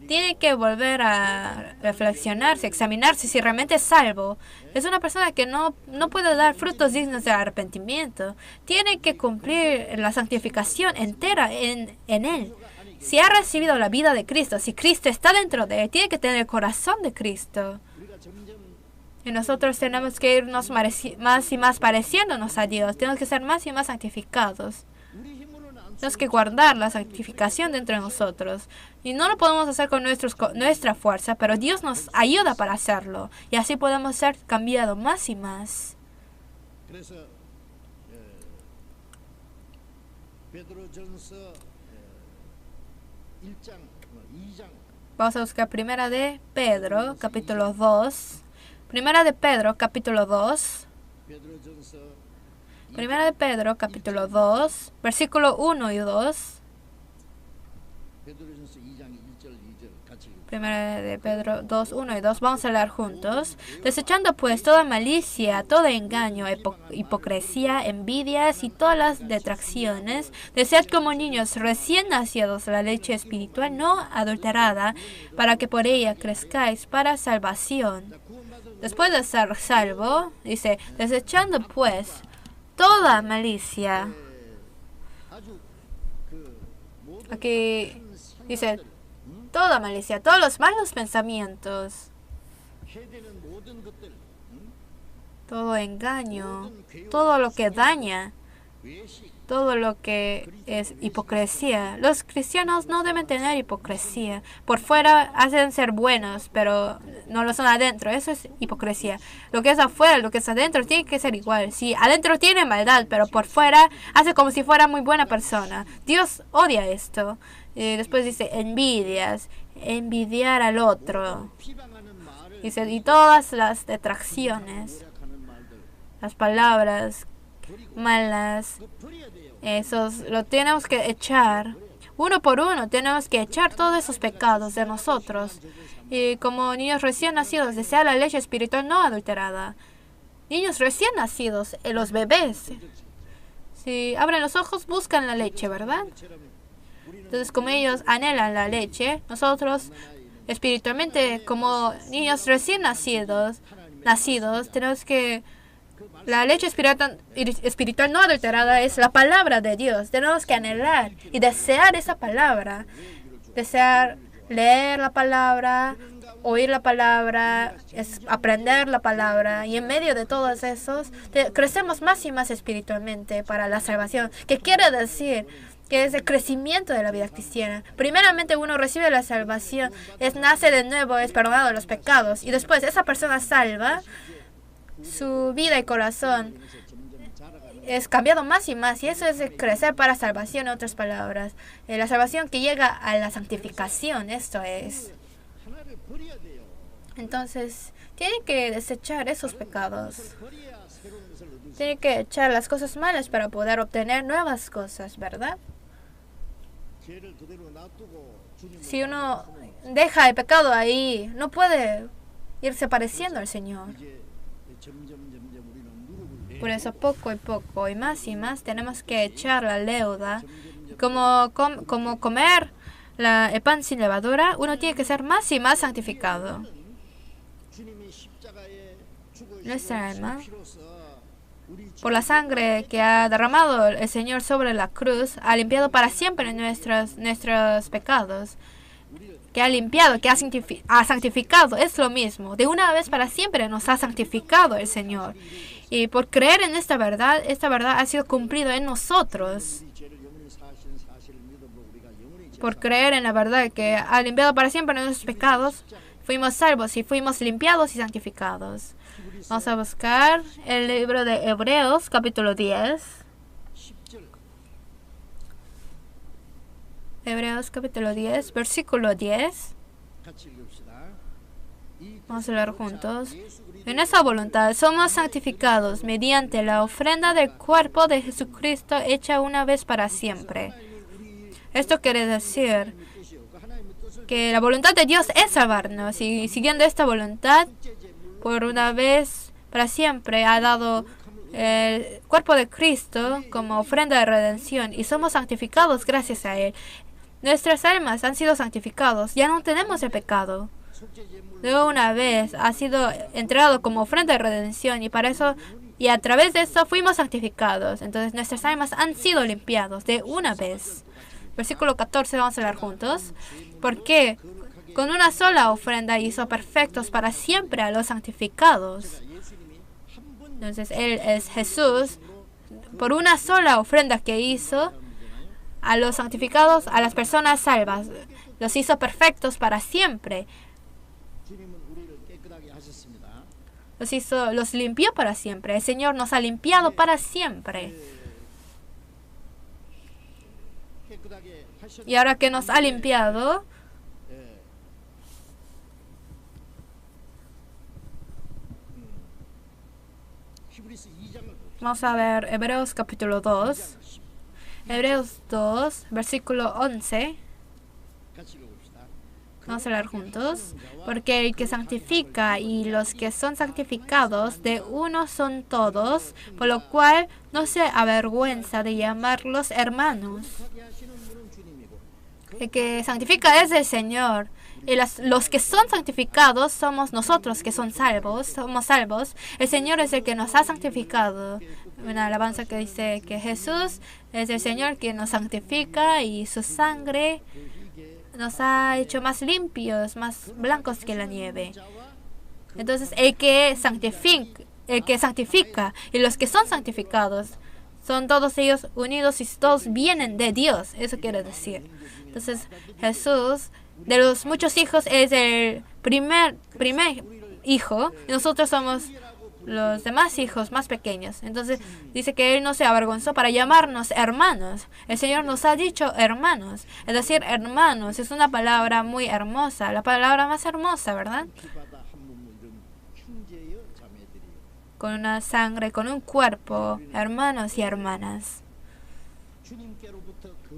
tiene que volver a reflexionarse, examinarse si realmente es salvo. Es una persona que no puede dar frutos dignos de arrepentimiento. Tiene que cumplir la santificación entera en él. Si ha recibido la vida de Cristo, si Cristo está dentro de él, tiene que tener el corazón de Cristo. Y nosotros tenemos que irnos más y más pareciéndonos a Dios. Tenemos que ser más y más santificados. Tenemos que guardar la santificación dentro de nosotros. Y no lo podemos hacer con nuestra fuerza, pero Dios nos ayuda para hacerlo. Y así podemos ser cambiados más y más. Vamos a buscar Primera de Pedro, capítulo 2. Primera de Pedro, capítulo 2. Primera de Pedro, capítulo 2, versículo 1 y 2. Primera de Pedro 2, 1 y 2. Vamos a leer juntos. Desechando pues toda malicia, todo engaño, hipocresía, envidias y todas las detracciones, desead como niños recién nacidos la leche espiritual no adulterada, para que por ella crezcáis para salvación. Después de ser salvo, dice, desechando pues toda malicia. Aquí dice, toda malicia, todos los malos pensamientos, todo engaño, todo lo que daña, todo lo que es hipocresía. Los cristianos no deben tener hipocresía. Por fuera hacen ser buenos, pero no lo son adentro. Eso es hipocresía. Lo que es afuera, lo que es adentro, tiene que ser igual. Si adentro tiene maldad, pero por fuera hace como si fuera muy buena persona. Dios odia esto. Después dice envidias, envidiar al otro. Dice, y todas las detracciones, las palabras malas, esos lo tenemos que echar. Uno por uno tenemos que echar todos esos pecados de nosotros. Y como niños recién nacidos, desear la leche espiritual no adulterada. Niños recién nacidos, los bebés, si abren los ojos, buscan la leche, ¿verdad? Entonces, como ellos anhelan la leche, nosotros espiritualmente, como niños recién nacidos, tenemos que... La leche espiritual no adulterada es la palabra de Dios. Tenemos que anhelar y desear esa palabra. Desear leer la palabra, oír la palabra, aprender la palabra. Y en medio de todos esos, crecemos más y más espiritualmente para la salvación. ¿Qué quiere decir? Que es el crecimiento de la vida cristiana. Primeramente uno recibe la salvación, nace de nuevo, es perdonado de los pecados. Y después esa persona salva, su vida y corazón es cambiado más y más, y eso es el crecer para salvación, en otras palabras. La salvación que llega a la santificación, esto es. Entonces, tiene que desechar esos pecados. Tiene que echar las cosas malas para poder obtener nuevas cosas, ¿verdad? Si uno deja el pecado ahí, no puede irse pareciendo al Señor. Por eso poco y más tenemos que echar la leuda. Como comer el pan sin levadura, uno tiene que ser más y más santificado. Nuestra alma, por la sangre que ha derramado el Señor sobre la cruz, ha limpiado para siempre nuestros pecados. Que ha limpiado, que ha santificado, es lo mismo. De una vez para siempre nos ha santificado el Señor. Y por creer en esta verdad ha sido cumplido en nosotros. Por creer en la verdad que ha limpiado para siempre nuestros pecados, fuimos salvos y fuimos limpiados y santificados. Vamos a buscar el libro de Hebreos, capítulo 10. Hebreos capítulo 10, versículo 10. Vamos a leer juntos. En esa voluntad somos santificados mediante la ofrenda del cuerpo de Jesucristo hecha una vez para siempre. Esto quiere decir que la voluntad de Dios es salvarnos, y siguiendo esta voluntad, por una vez para siempre ha dado el cuerpo de Cristo como ofrenda de redención, y somos santificados gracias a Él. nuestras almas han sido santificados. Ya no tenemos el pecado. De una vez ha sido entregado como ofrenda de redención y para eso y a través de eso fuimos santificados. Entonces nuestras almas han sido limpiados de una vez. Versículo 14, vamos a leer juntos. Porque con una sola ofrenda hizo perfectos para siempre a los santificados. Entonces Él es Jesús. Por una sola ofrenda que hizo a los santificados, a las personas salvas, los hizo perfectos para siempre. Los limpió para siempre. El Señor nos ha limpiado para siempre. Y ahora que nos ha limpiado, vamos a ver Hebreos capítulo 2. Hebreos 2, versículo 11. Vamos a leer juntos. Porque el que santifica y los que son santificados de uno son todos, por lo cual no se avergüenza de llamarlos hermanos. El que santifica es el Señor. Y los que son santificados somos nosotros que somos salvos. El Señor es el que nos ha santificado. Una alabanza que dice que Jesús es el Señor que nos santifica y su sangre nos ha hecho más limpios, más blancos que la nieve. Entonces el que santifica y los que son santificados son todos ellos unidos y todos vienen de Dios. Eso quiere decir. Entonces Jesús, de los muchos hijos, es el primer hijo y nosotros somos los demás hijos más pequeños. Entonces dice que Él no se avergonzó para llamarnos hermanos. El Señor nos ha dicho hermanos. Es decir, hermanos es una palabra muy hermosa, la palabra más hermosa, ¿verdad? Con una sangre, con un cuerpo, hermanos y hermanas.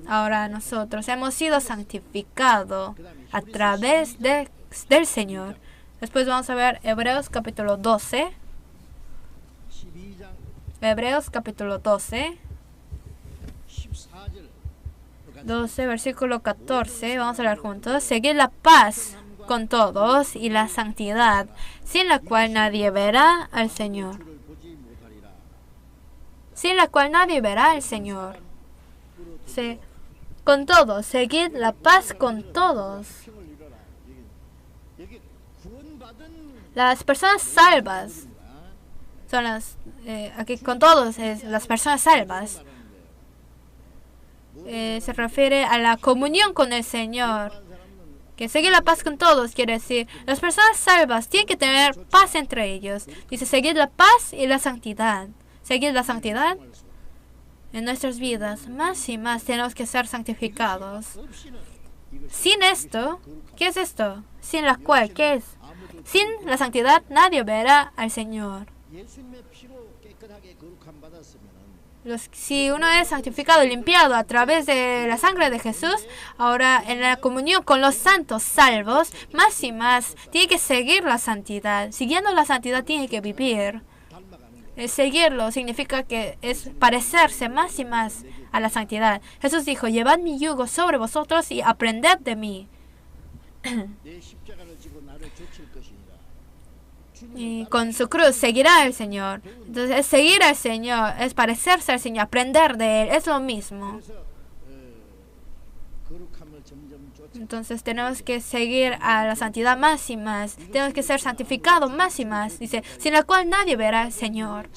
Ahora nosotros hemos sido santificados a través del Señor. Después vamos a ver Hebreos capítulo 12. Hebreos capítulo 12, versículo 14. Vamos a leer juntos. Seguid la paz con todos y la santidad, sin la cual nadie verá al Señor. Sin la cual nadie verá al Señor. Sí. Con todos, seguid la paz con todos. Las personas salvas son aquí con todos es las personas salvas. Se refiere a la comunión con el Señor. Que seguir la paz con todos quiere decir, las personas salvas tienen que tener paz entre ellos. Dice, seguir la paz y la santidad. Seguir la santidad en nuestras vidas. Más y más tenemos que ser santificados. Sin esto, ¿qué es esto? Sin la cual, ¿qué es? Sin la santidad nadie verá al Señor. Si uno es santificado y limpiado a través de la sangre de Jesús, ahora en la comunión con los santos salvos, más y más tiene que seguir la santidad. Siguiendo la santidad tiene que vivir. Seguirlo significa que es parecerse más y más a la santidad. Jesús dijo, llevad mi yugo sobre vosotros y aprended de mí. Y con su cruz seguirá al Señor. Entonces, seguir al Señor es parecerse al Señor, aprender de Él, es lo mismo. Entonces, tenemos que seguir a la santidad más y más. Tenemos que ser santificados más y más. Dice, sin la cual nadie verá al Señor.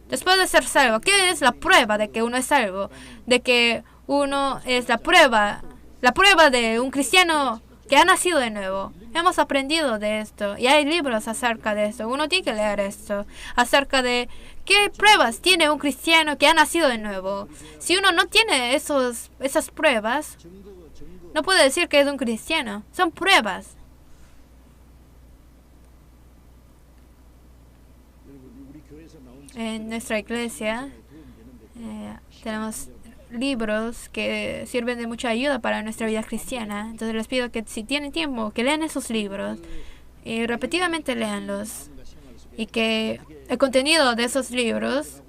Después de ser salvo, ¿qué es la prueba de que uno es salvo? De que uno es la prueba de un cristiano que ha nacido de nuevo. Hemos aprendido de esto y hay libros acerca de esto. Uno tiene que leer esto acerca de qué pruebas tiene un cristiano que ha nacido de nuevo. Si uno no tiene esas pruebas, no puede decir que es un cristiano. Son pruebas. En nuestra iglesia tenemos libros que sirven de mucha ayuda para nuestra vida cristiana. Entonces les pido que si tienen tiempo, que lean esos libros y repetidamente leanlos. Y que el contenido de esos libros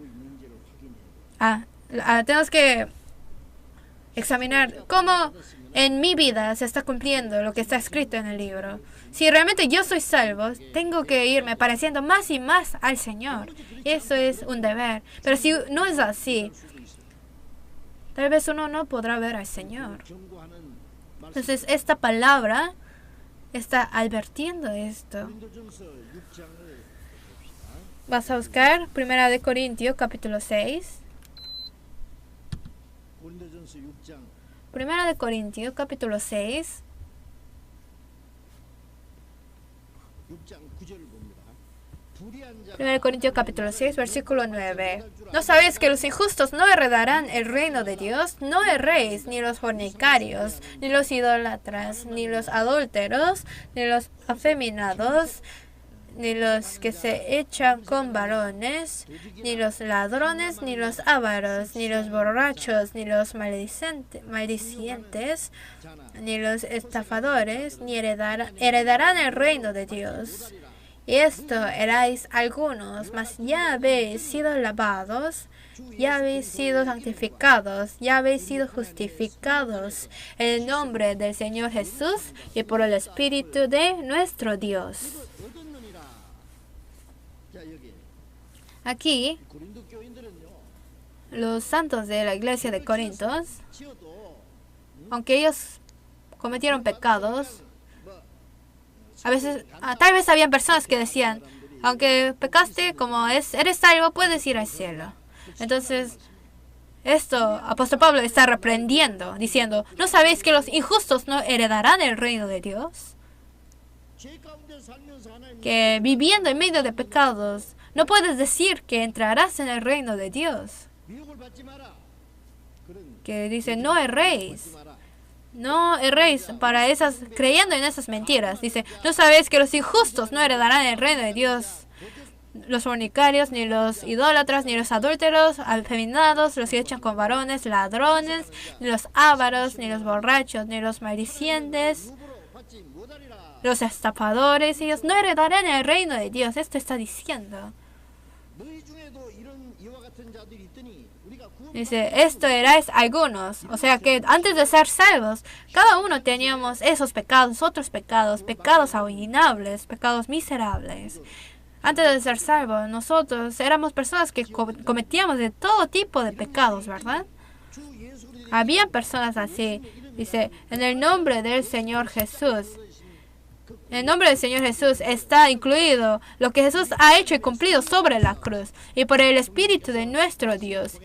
tenemos que examinar cómo en mi vida se está cumpliendo lo que está escrito en el libro. Si realmente yo soy salvo, tengo que irme pareciendo más y más al Señor. Eso es un deber. Pero si no es así, tal vez uno no podrá ver al Señor. Entonces, esta palabra está advirtiendo esto. Vas a buscar 1 Corintios capítulo 6. 1 Corintios capítulo 6. 1 Corintios capítulo 6, versículo 9. ¿No sabéis que los injustos no heredarán el reino de Dios? No erréis, ni los fornicarios, ni los idólatras, ni los adúlteros, ni los afeminados, ni los que se echan con varones, ni los ladrones, ni los ávaros, ni los borrachos, ni los maldicientes, ni los estafadores, ni heredarán el reino de Dios. Y esto erais algunos, mas ya habéis sido lavados, ya habéis sido santificados, ya habéis sido justificados en el nombre del Señor Jesús y por el Espíritu de nuestro Dios. Aquí, los santos de la iglesia de Corintios, aunque ellos cometieron pecados, a veces, tal vez habían personas que decían, aunque pecaste, como eres salvo, puedes ir al cielo. Entonces, esto, apóstol Pablo está reprendiendo, diciendo, ¿no sabéis que los injustos no heredarán el reino de Dios? Que viviendo en medio de pecados, no puedes decir que entrarás en el reino de Dios. Que dice, no erréis. No erréis creyendo en esas mentiras. Dice, ¿no sabéis que los injustos no heredarán el reino de Dios? Los fornicarios, ni los idólatras, ni los adúlteros, afeminados, los que echan con varones, ladrones, ni los ávaros, ni los borrachos, ni los maldicientes, los estafadores, ellos no heredarán el reino de Dios. Esto está diciendo. Dice, esto erais algunos. O sea que antes de ser salvos, cada uno teníamos esos pecados, otros pecados, pecados abominables, pecados miserables. Antes de ser salvos, nosotros éramos personas que cometíamos de todo tipo de pecados, ¿verdad? Había personas así. Dice, en el nombre del Señor Jesús. En el nombre del Señor Jesús está incluido lo que Jesús ha hecho y cumplido sobre la cruz. Y por el Espíritu de nuestro Dios.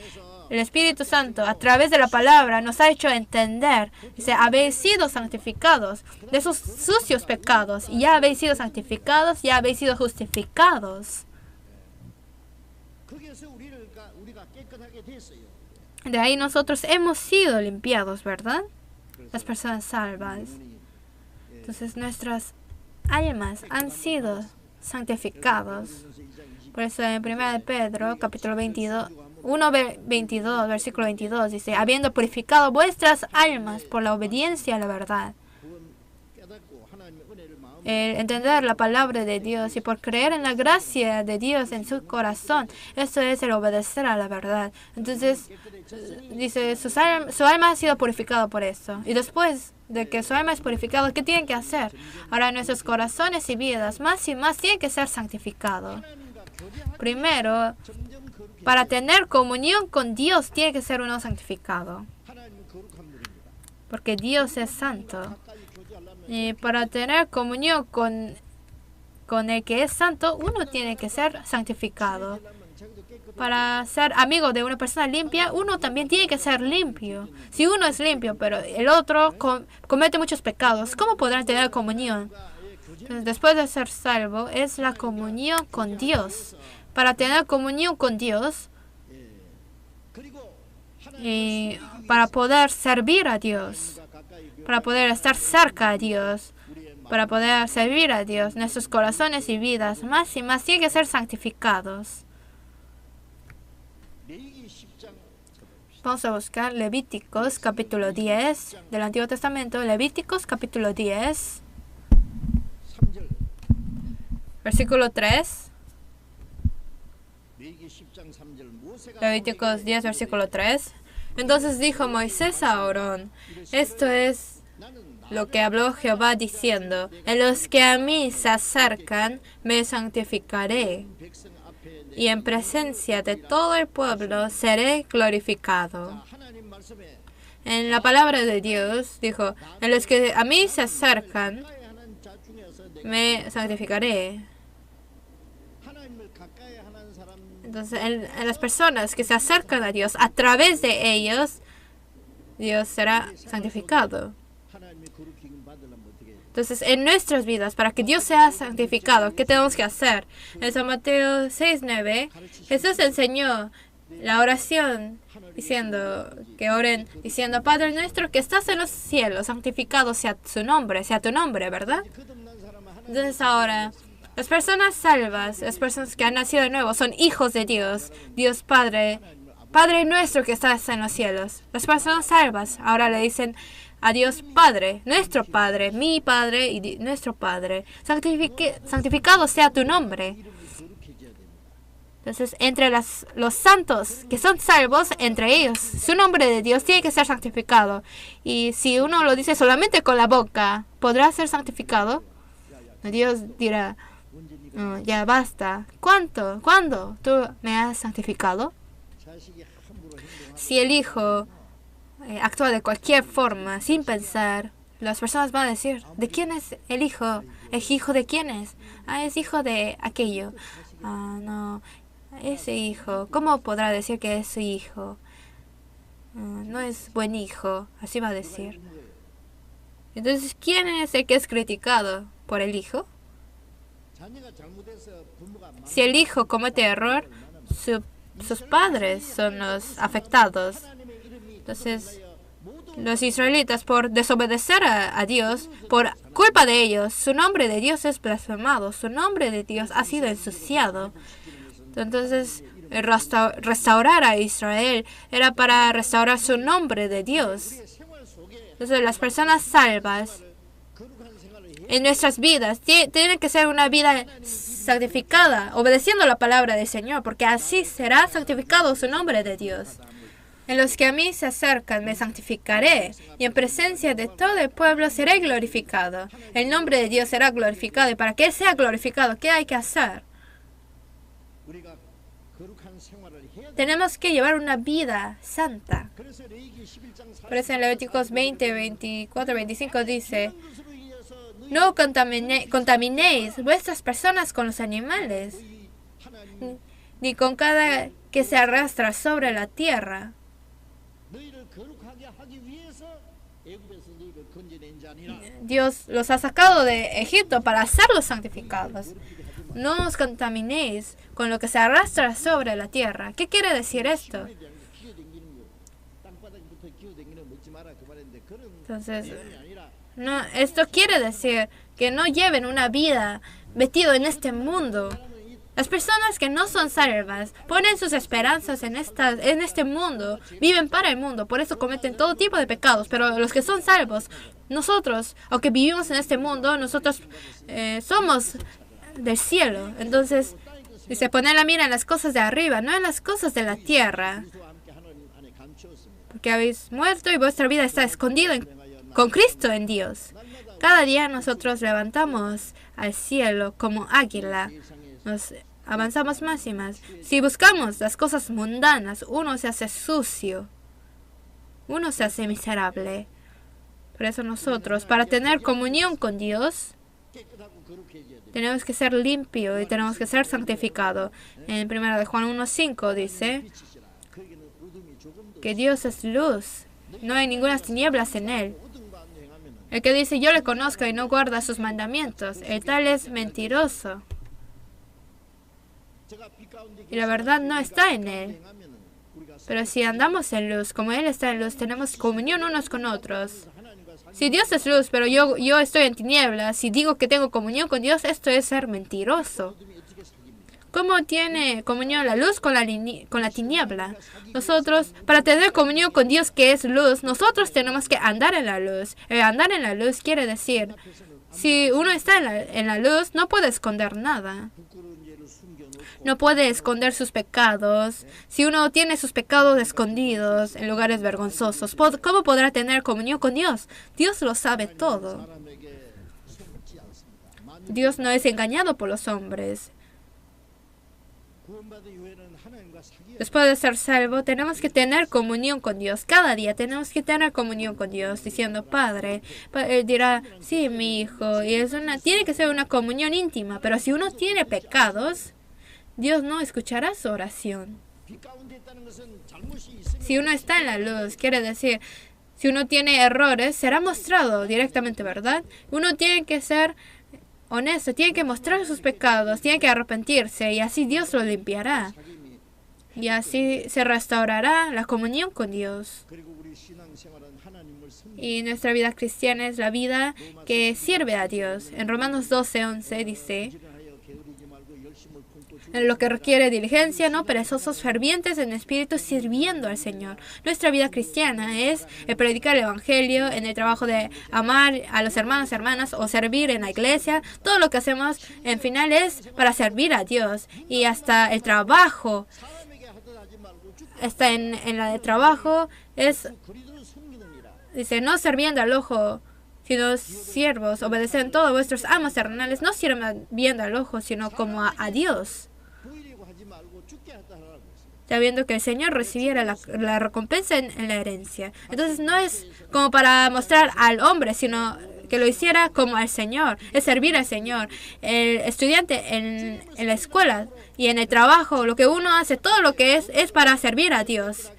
El Espíritu Santo, a través de la palabra, nos ha hecho entender. Dice, habéis sido santificados de esos sucios pecados. Y ya habéis sido santificados, ya habéis sido justificados. De ahí nosotros hemos sido limpiados, ¿verdad? Las personas salvas. Entonces nuestras almas han sido santificados. Por eso en 1 Pedro, capítulo 22, 1:22, versículo 22, dice, habiendo purificado vuestras almas por la obediencia a la verdad. El entender la palabra de Dios y por creer en la gracia de Dios en su corazón, eso es el obedecer a la verdad. Entonces, dice, su alma ha sido purificada por eso. Y después de que su alma es purificada, ¿qué tienen que hacer? Ahora nuestros corazones y vidas, más y más, tienen que ser santificados. Primero, para tener comunión con Dios, tiene que ser uno santificado. Porque Dios es santo. Y para tener comunión con el que es santo, uno tiene que ser santificado. Para ser amigo de una persona limpia, uno también tiene que ser limpio. Si uno es limpio, pero el otro comete muchos pecados, ¿cómo podrán tener comunión? Entonces, después de ser salvo, es la comunión con Dios. Para tener comunión con Dios, y para poder servir a Dios, para poder estar cerca a Dios, para poder servir a Dios, nuestros corazones y vidas, más y más, tienen que ser santificados. Vamos a buscar Levíticos capítulo 10 del Antiguo Testamento. Levíticos capítulo 10, versículo 3. Levíticos 10, versículo 3. Entonces dijo Moisés a Aarón: esto es lo que habló Jehová diciendo: en los que a mí se acercan, me santificaré, y en presencia de todo el pueblo seré glorificado. En la palabra de Dios dijo: en los que a mí se acercan, me santificaré. Entonces, en las personas que se acercan a Dios, a través de ellos, Dios será santificado. Entonces, en nuestras vidas, para que Dios sea santificado, ¿qué tenemos que hacer? En San Mateo 6:9, Jesús enseñó la oración diciendo que oren diciendo: Padre nuestro que estás en los cielos, santificado sea tu nombre, ¿verdad? Entonces ahora, las personas salvas, las personas que han nacido de nuevo, son hijos de Dios, Dios Padre, Padre nuestro que estás en los cielos. Las personas salvas ahora le dicen a Dios Padre, nuestro Padre, mi Padre y nuestro Padre. Santificado sea tu nombre. Entonces, entre los santos que son salvos, entre ellos, su nombre de Dios tiene que ser santificado. Y si uno lo dice solamente con la boca, ¿podrá ser santificado? Dios dirá: ya basta. ¿Cuándo tú me has santificado? Si el hijo actúa de cualquier forma, sin pensar, las personas van a decir: ¿de quién es el hijo? ¿Es hijo de quién es? Es hijo de aquello. No, ese hijo, ¿cómo podrá decir que es su hijo? No es buen hijo, así va a decir. Entonces, ¿quién es el que es criticado por el hijo? Si el hijo comete error, sus padres son los afectados. Entonces, los israelitas, por desobedecer a Dios, por culpa de ellos, su nombre de Dios es blasfemado, su nombre de Dios ha sido ensuciado. Entonces, restaurar a Israel era para restaurar su nombre de Dios. Entonces, las personas salvas en nuestras vidas tienen que ser una vida santificada, obedeciendo la palabra del Señor, porque así será santificado su nombre de Dios. En los que a mí se acercan me santificaré, y en presencia de todo el pueblo seré glorificado. El nombre de Dios será glorificado, y para que Él sea glorificado, ¿qué hay que hacer? Tenemos que llevar una vida santa. Por eso en Levíticos 20, 24, 25 dice: no contaminéis vuestras personas con los animales, ni con cada que se arrastra sobre la tierra. Dios los ha sacado de Egipto para hacerlos santificados. No os contaminéis con lo que se arrastra sobre la tierra. ¿Qué quiere decir esto? Entonces, no, esto quiere decir que no lleven una vida metido en este mundo. Las personas que no son salvas ponen sus esperanzas en este mundo, viven para el mundo, por eso cometen todo tipo de pecados. Pero los que son salvos, nosotros, aunque vivimos en este mundo, nosotros somos del cielo. Entonces, dice: poner la mira en las cosas de arriba, no en las cosas de la tierra. Porque habéis muerto y vuestra vida está escondida con Cristo en Dios. Cada día nosotros levantamos al cielo como águila. Nos avanzamos más y más. Si buscamos las cosas mundanas, uno se hace sucio. Uno se hace miserable. Por eso nosotros, para tener comunión con Dios, tenemos que ser limpio y tenemos que ser santificado. En 1 de Juan 1:5 dice que Dios es luz. No hay ninguna tinieblas en Él. El que dice: yo le conozco y no guarda sus mandamientos, el tal es mentiroso. Y la verdad no está en Él. Pero si andamos en luz, como Él está en luz, tenemos comunión unos con otros. Si Dios es luz, pero yo estoy en tinieblas, si digo que tengo comunión con Dios, esto es ser mentiroso. ¿Cómo tiene comunión la luz con la tiniebla? Nosotros, para tener comunión con Dios que es luz, nosotros tenemos que andar en la luz. Andar en la luz quiere decir, si uno está en la luz, no puede esconder nada. no puede esconder sus pecados, si uno tiene sus pecados escondidos en lugares vergonzosos, ¿cómo podrá tener comunión con Dios? Dios lo sabe todo. Dios no es engañado por los hombres. Después de ser salvo, tenemos que tener comunión con Dios. Cada día tenemos que tener comunión con Dios, diciendo, Padre. Él dirá, sí, mi hijo. Y tiene que ser una comunión íntima. Pero si uno tiene pecados, Dios no escuchará su oración. Si uno está en la luz, quiere decir, si uno tiene errores, será mostrado directamente, ¿verdad? Uno tiene que ser honesto, tiene que mostrar sus pecados, tiene que arrepentirse y así Dios lo limpiará. Y así se restaurará la comunión con Dios. Y nuestra vida cristiana es la vida que sirve a Dios. En Romanos 12:11 dice, en lo que requiere diligencia, no perezosos, fervientes en espíritu, sirviendo al Señor. Nuestra vida cristiana es el predicar el Evangelio, en el trabajo de amar a los hermanos y hermanas o servir en la iglesia. Todo lo que hacemos en final es para servir a Dios. Y hasta el trabajo, está en la de trabajo, dice, no sirviendo al ojo, sino siervos, obedecen todos vuestros amos terrenales, no sirviendo al ojo, sino como a Dios, sabiendo que el Señor recibiera la recompensa en la herencia. Entonces no es como para mostrar al hombre, sino que lo hiciera como al Señor, es servir al Señor. El estudiante en la escuela y en el trabajo, lo que uno hace, todo lo que es para servir a Dios,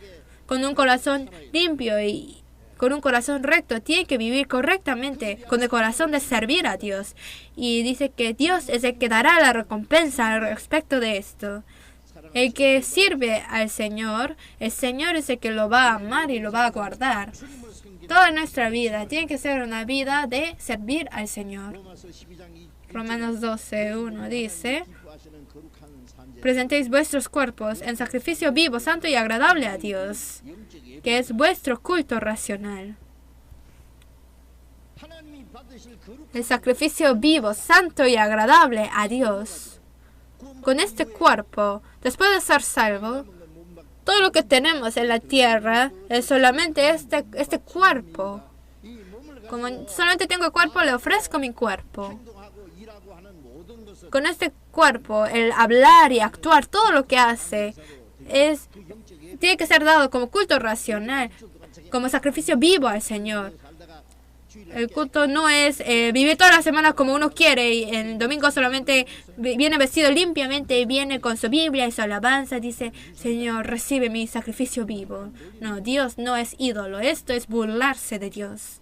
con un corazón limpio y con un corazón recto. Tiene que vivir correctamente, con el corazón de servir a Dios. Y dice que Dios es el que dará la recompensa al respecto de esto. El que sirve al Señor, el Señor es el que lo va a amar y lo va a guardar. Toda nuestra vida tiene que ser una vida de servir al Señor. Romanos 12:1 dice, presentéis vuestros cuerpos en sacrificio vivo, santo y agradable a Dios, que es vuestro culto racional. El sacrificio vivo, santo y agradable a Dios. Con este cuerpo, después de ser salvo, todo lo que tenemos en la tierra es solamente este cuerpo. Como solamente tengo el cuerpo, le ofrezco mi cuerpo. Con este cuerpo, el hablar y actuar, todo lo que hace, tiene que ser dado como culto racional, como sacrificio vivo al Señor. El culto no es vivir toda la semana como uno quiere y el domingo solamente viene vestido limpiamente y viene con su Biblia y su alabanza. Dice, Señor, recibe mi sacrificio vivo. No, Dios no es ídolo. Esto es burlarse de Dios.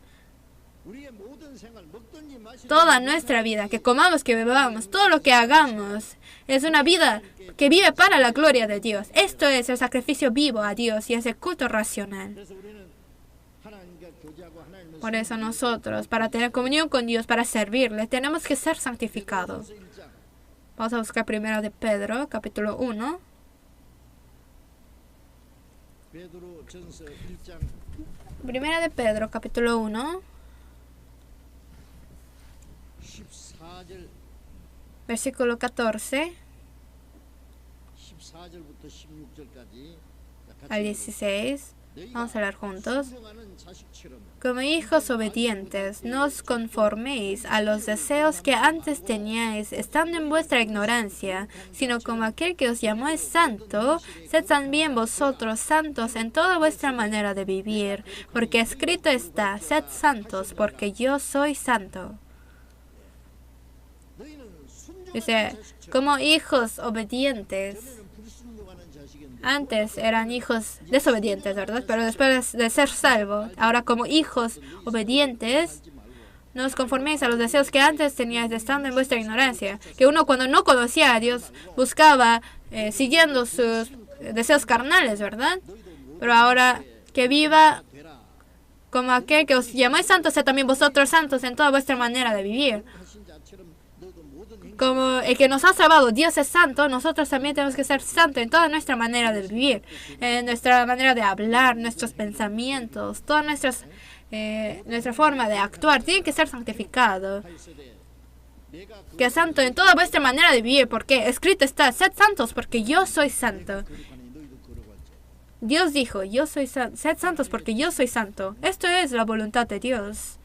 Toda nuestra vida, que comamos, que bebamos, todo lo que hagamos, es una vida que vive para la gloria de Dios. Esto es el sacrificio vivo a Dios y es el culto racional. Por eso nosotros, para tener comunión con Dios, para servirle, tenemos que ser santificados. Vamos a buscar primero de Pedro, capítulo 1. Primera de Pedro, capítulo 1. Versículo 14 al 16. Vamos a leer juntos. Como hijos obedientes, no os conforméis a los deseos que antes teníais, estando en vuestra ignorancia, sino como aquel que os llamó es santo, sed también vosotros santos en toda vuestra manera de vivir, porque escrito está, sed santos, porque yo soy santo. Dice, como hijos obedientes. Antes eran hijos desobedientes, ¿verdad? Pero después de ser salvos, ahora como hijos obedientes, no os conforméis a los deseos que antes teníais estando en vuestra ignorancia. Que uno cuando no conocía a Dios buscaba siguiendo sus deseos carnales, ¿verdad? Pero ahora que viva como aquel que os llamáis santos, sed también vosotros santos en toda vuestra manera de vivir. Como el que nos ha salvado, Dios es santo, nosotros también tenemos que ser santos en toda nuestra manera de vivir, en nuestra manera de hablar, nuestros pensamientos, toda nuestra forma de actuar tiene que ser santificado. que es santo en toda vuestra manera de vivir, porque escrito está, sed santos porque yo soy santo. Dios dijo, sed santos porque yo soy santo. Esto es la voluntad de Dios.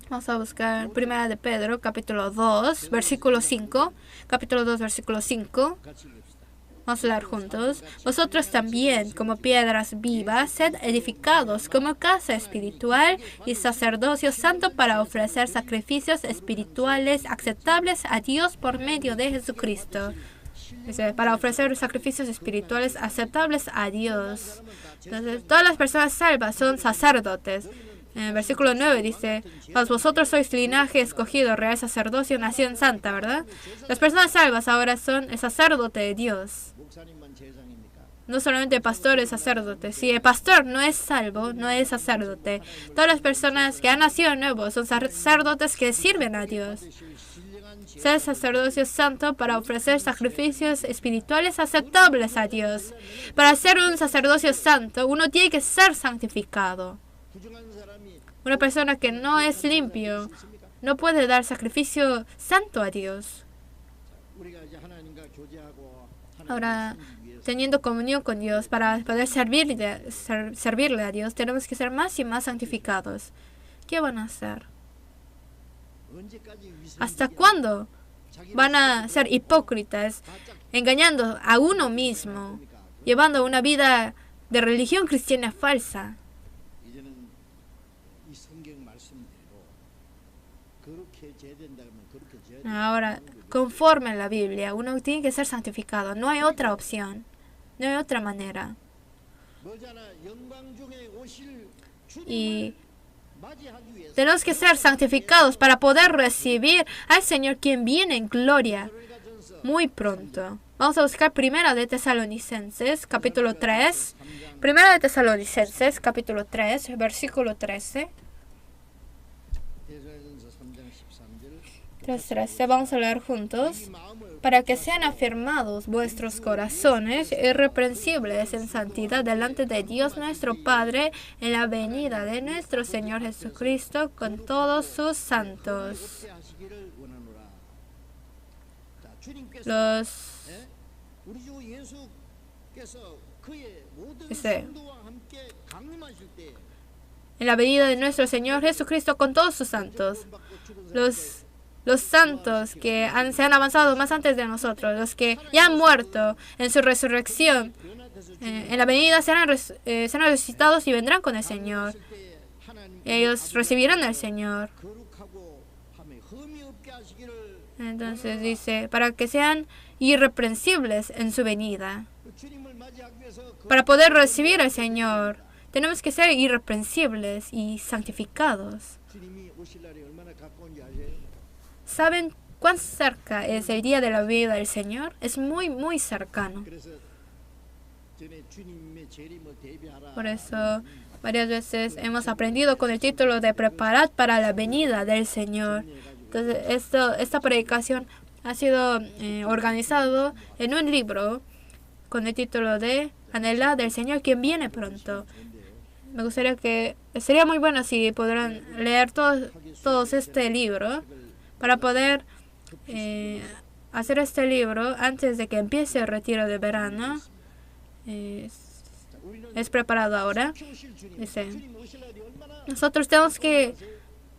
Vamos a buscar 1 de Pedro, capítulo 2, versículo 5. Capítulo 2, versículo 5. Vamos a leer juntos. Vosotros también, como piedras vivas, sed edificados como casa espiritual y sacerdocio santo para ofrecer sacrificios espirituales aceptables a Dios por medio de Jesucristo. Dice, para ofrecer sacrificios espirituales aceptables a Dios. Entonces, todas las personas salvas son sacerdotes. En el versículo 9 dice, vosotros sois linaje escogido, real sacerdocio, nación santa, ¿verdad? Las personas salvas ahora son el sacerdote de Dios. No solamente pastores, sacerdotes. Si el pastor no es salvo, no es sacerdote. Todas las personas que han nacido de nuevo son sacerdotes que sirven a Dios. Ser sacerdocio santo para ofrecer sacrificios espirituales aceptables a Dios. Para ser un sacerdocio santo, uno tiene que ser santificado. Una persona que no es limpio no puede dar sacrificio santo a Dios. Ahora, teniendo comunión con Dios, para poder servirle a Dios, tenemos que ser más y más santificados. ¿Qué van a hacer? ¿Hasta cuándo van a ser hipócritas, engañando a uno mismo, llevando una vida de religión cristiana falsa? Ahora, conforme a la Biblia, uno tiene que ser santificado. No hay otra opción. No hay otra manera. Y tenemos que ser santificados para poder recibir al Señor quien viene en gloria muy pronto. Vamos a buscar 1 de Tesalonicenses, capítulo 3. 1 de Tesalonicenses, capítulo 3, versículo 13. 3:13. Vamos a leer juntos. Para que sean afirmados vuestros corazones irreprensibles en santidad delante de Dios nuestro Padre en la venida de nuestro Señor Jesucristo con todos sus santos. En la venida de nuestro Señor Jesucristo con todos sus santos. Los santos que se han avanzado más antes de nosotros, los que ya han muerto en su resurrección, en la venida serán resucitados y vendrán con el Señor. Ellos recibirán al Señor. Entonces dice, para que sean irreprensibles en su venida. Para poder recibir al Señor, tenemos que ser irreprensibles y santificados. ¿Saben cuán cerca es el día de la venida del Señor? Es muy, muy cercano. Por eso, varias veces hemos aprendido con el título de Preparad para la venida del Señor. Entonces, esta predicación ha sido organizado en un libro con el título de Anhelad del Señor, quien viene pronto. Me gustaría sería muy bueno si pudieran leer todos este libro, para poder hacer este libro antes de que empiece el retiro de verano. Es preparado ahora. Dice, nosotros tenemos que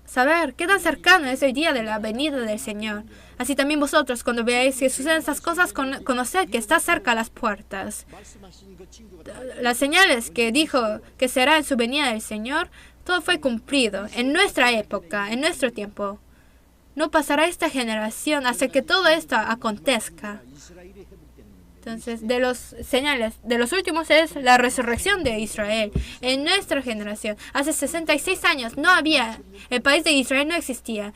saber qué tan cercano es el día de la venida del Señor. Así también vosotros, cuando veáis que suceden estas cosas, conoced que está cerca a las puertas. Las señales que dijo que será en su venida del Señor, todo fue cumplido en nuestra época, en nuestro tiempo. No pasará esta generación hasta que todo esto acontezca. Entonces, de los señales, de los últimos es la resurrección de Israel. En nuestra generación, hace 66 años no había, el país de Israel no existía.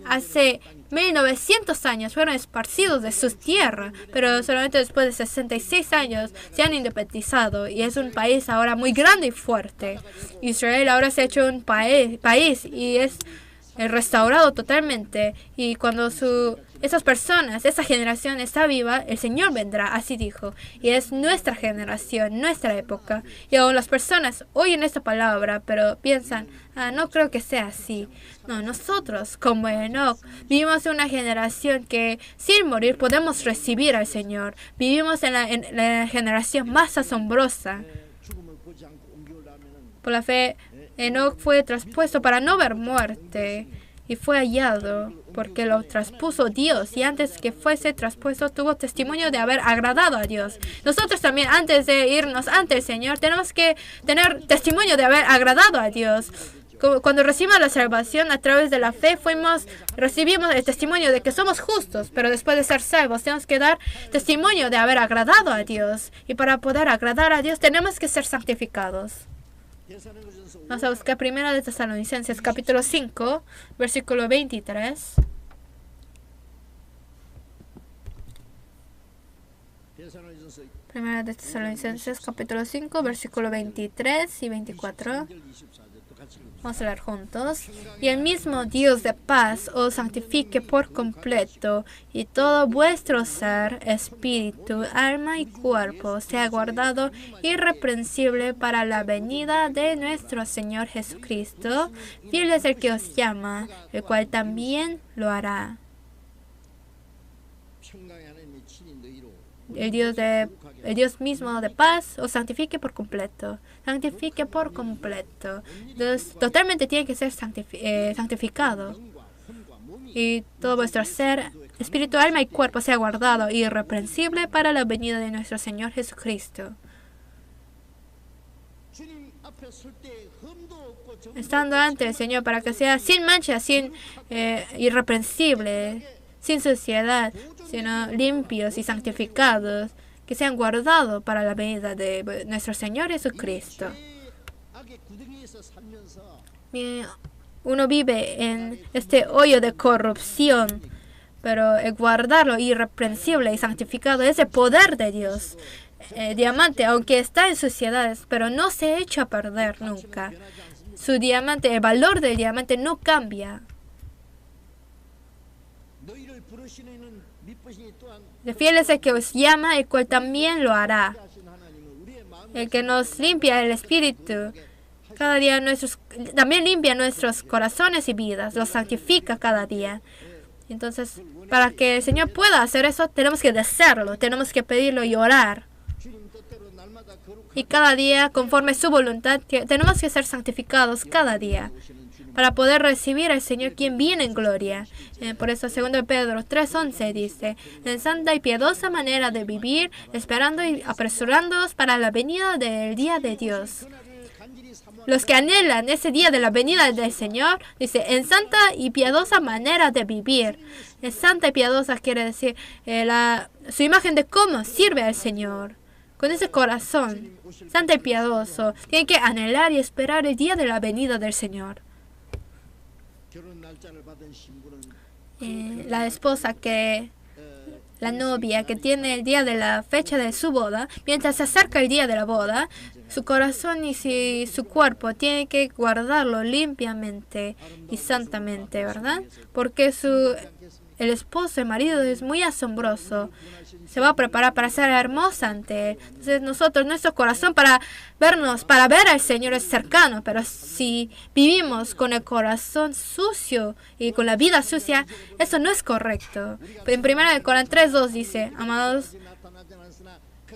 Hace 1900 años fueron esparcidos de sus tierras, pero solamente después de 66 años se han independizado y es un país ahora muy grande y fuerte. Israel ahora se ha hecho un país y es restaurado totalmente. Y cuando esas personas, esa generación está viva, el Señor vendrá, así dijo. Y es nuestra generación, nuestra época. Y aún las personas oyen esta palabra, pero piensan, no creo que sea así. No, nosotros, como Enoch, vivimos en una generación que sin morir podemos recibir al Señor. Vivimos en la generación más asombrosa. Por la fe, Enoch fue traspuesto para no ver muerte y fue hallado porque lo traspuso Dios, y antes que fuese traspuesto tuvo testimonio de haber agradado a Dios. Nosotros también, antes de irnos ante el Señor, tenemos que tener testimonio de haber agradado a Dios. Cuando recibimos la salvación a través de la fe, recibimos el testimonio de que somos justos, pero después de ser salvos tenemos que dar testimonio de haber agradado a Dios, y para poder agradar a Dios tenemos que ser santificados. Vamos a buscar 1 de Tesalonicenses, capítulo 5, versículo 23. Primera de Tesalonicenses, capítulo 5, versículo 23 y 24. Vamos a leer juntos. Y el mismo Dios de paz os santifique por completo, y todo vuestro ser, espíritu, alma y cuerpo sea guardado irreprensible para la venida de nuestro Señor Jesucristo. Fiel es el que os llama, el cual también lo hará. El Dios mismo de paz os santifique por completo. Santifique por completo. Entonces, totalmente tiene que ser santificado. Y todo vuestro ser, espíritu, alma y cuerpo sea guardado irreprensible para la venida de nuestro Señor Jesucristo. Estando ante el Señor para que sea sin mancha, sin irreprensible, sin suciedad, sino limpios y santificados, que sean guardados para la venida de nuestro Señor Jesucristo. Uno vive en este hoyo de corrupción, pero el guardarlo irreprensible y santificado es el poder de Dios. El diamante, aunque está en suciedades, pero no se echa a perder nunca. Su diamante, el valor del diamante no cambia. El fiel es el que os llama, el cual también lo hará. El que nos limpia el espíritu, cada día también limpia nuestros corazones y vidas, los santifica cada día. Entonces, para que el Señor pueda hacer eso, tenemos que desearlo, tenemos que pedirlo y orar. Y cada día, conforme su voluntad, tenemos que ser santificados cada día, para poder recibir al Señor quien viene en gloria. Por eso 2 Pedro 3:11 dice, en santa y piadosa manera de vivir, esperando y apresurándoos para la venida del día de Dios. Los que anhelan ese día de la venida del Señor, dice, en santa y piadosa manera de vivir. En santa y piadosa quiere decir su imagen de cómo sirve al Señor. Con ese corazón, santo y piadoso, tiene que anhelar y esperar el día de la venida del Señor. La esposa la novia que tiene el día de la fecha de su boda, mientras se acerca el día de la boda, su corazón y su cuerpo tienen que guardarlo limpiamente y santamente, ¿verdad? Porque el esposo, el marido, es muy asombroso. Se va a preparar para ser hermosa ante él. Entonces nuestro corazón para ver al Señor es cercano. Pero si vivimos con el corazón sucio y con la vida sucia, eso no es correcto. En 1 Corintios 3:2 dice, amados,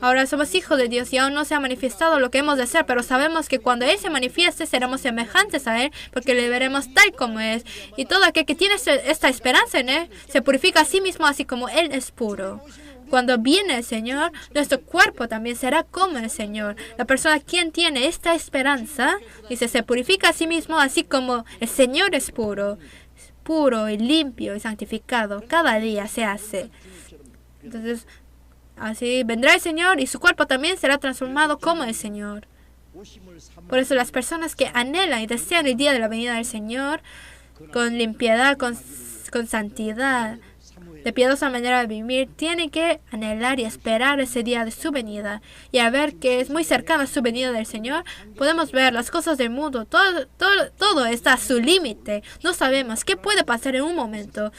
ahora somos hijos de Dios y aún no se ha manifestado lo que hemos de ser, pero sabemos que cuando Él se manifieste seremos semejantes a Él, porque le veremos tal como es. Y todo aquel que tiene esta esperanza en Él se purifica a sí mismo, así como Él es puro. Cuando viene el Señor, nuestro cuerpo también será como el Señor. La persona quien tiene esta esperanza, dice, se purifica a sí mismo, así como el Señor es puro y limpio y santificado. Cada día se hace. Entonces, así vendrá el Señor y su cuerpo también será transformado como el Señor. Por eso las personas que anhelan y desean el día de la venida del Señor con limpiedad, con santidad, de piadosa manera de vivir, tienen que anhelar y esperar ese día de su venida. Y al ver que es muy cercana su venida del Señor, podemos ver las cosas del mundo. Todo está a su límite. No sabemos qué puede pasar en un momento.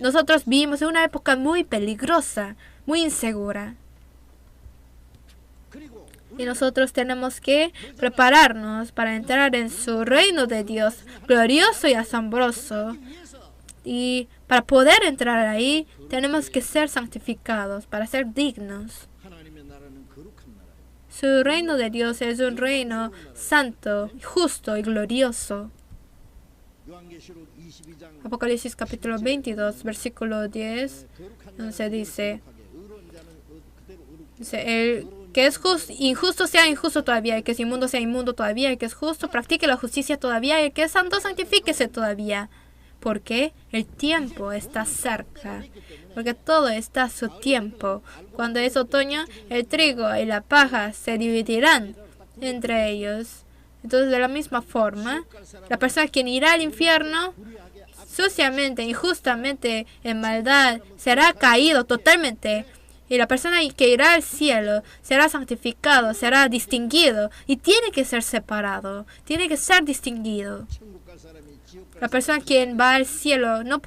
Nosotros vivimos en una época muy peligrosa, muy insegura. Y nosotros tenemos que prepararnos para entrar en su reino de Dios, glorioso y asombroso. Y para poder entrar ahí, tenemos que ser santificados, para ser dignos. Su reino de Dios es un reino santo, justo y glorioso. Apocalipsis capítulo 22, versículo 10, donde dice, el que es injusto sea injusto todavía, el que es inmundo sea inmundo todavía, el que es justo practique la justicia todavía, el que es santo santifíquese todavía. Porque el tiempo está cerca, porque todo está a su tiempo. Cuando es otoño, el trigo y la paja se dividirán entre ellos. Entonces, de la misma forma, la persona quien irá al infierno, suciamente, injustamente, en maldad, será caído totalmente. Y la persona que irá al cielo será santificado, será distinguido y tiene que ser separado, tiene que ser distinguido. La persona quien va al cielo no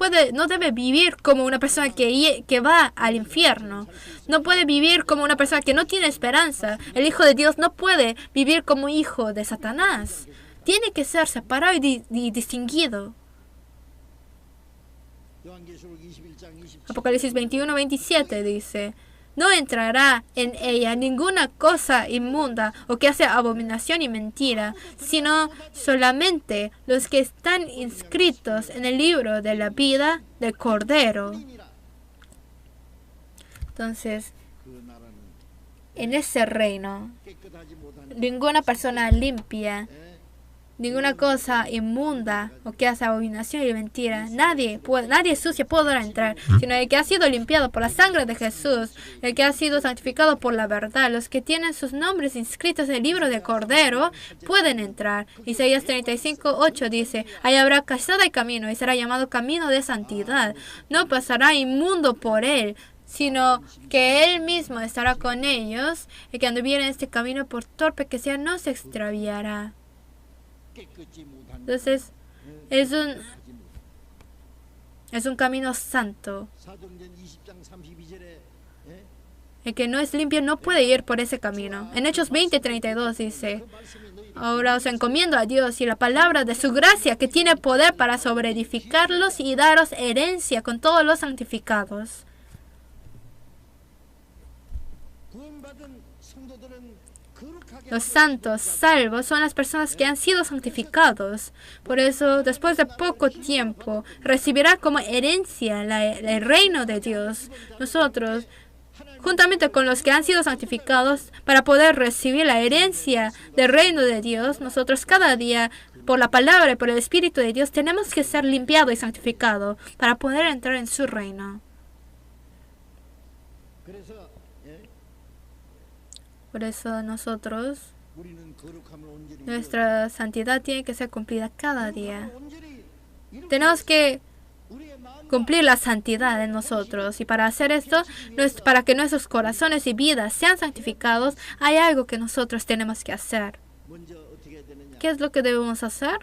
debe vivir como una persona que va al infierno. No puede vivir como una persona que no tiene esperanza. El Hijo de Dios no puede vivir como hijo de Satanás. Tiene que ser separado y distinguido. Apocalipsis 21-27 dice, no entrará en ella ninguna cosa inmunda o que hace abominación y mentira, sino solamente los que están inscritos en el libro de la vida del Cordero. Entonces, en ese reino, ninguna persona limpia, ninguna cosa inmunda o que hace abominación y mentira, nadie sucio podrá entrar, sino el que ha sido limpiado por la sangre de Jesús, el que ha sido santificado por la verdad. Los que tienen sus nombres inscritos en el libro del Cordero pueden entrar. Isaías 35:8 dice, ahí habrá calzada y camino, y será llamado camino de santidad. No pasará inmundo por él, sino que él mismo estará con ellos, y que anduviera en este camino, por torpe que sea, no se extraviará. Entonces, es un camino santo. El que no es limpio no puede ir por ese camino. En Hechos 20:32 dice, ahora os encomiendo a Dios y la palabra de su gracia, que tiene poder para sobreedificarlos y daros herencia con todos los santificados. Los santos salvos son las personas que han sido santificados. Por eso, después de poco tiempo, recibirá como herencia el reino de Dios. Nosotros, juntamente con los que han sido santificados, para poder recibir la herencia del reino de Dios, nosotros cada día, por la palabra y por el Espíritu de Dios, tenemos que ser limpiados y santificados para poder entrar en su reino. Por eso nosotros, nuestra santidad tiene que ser cumplida cada día. Tenemos que cumplir la santidad en nosotros. Y para hacer esto, para que nuestros corazones y vidas sean santificados, hay algo que nosotros tenemos que hacer. ¿Qué es lo que debemos hacer?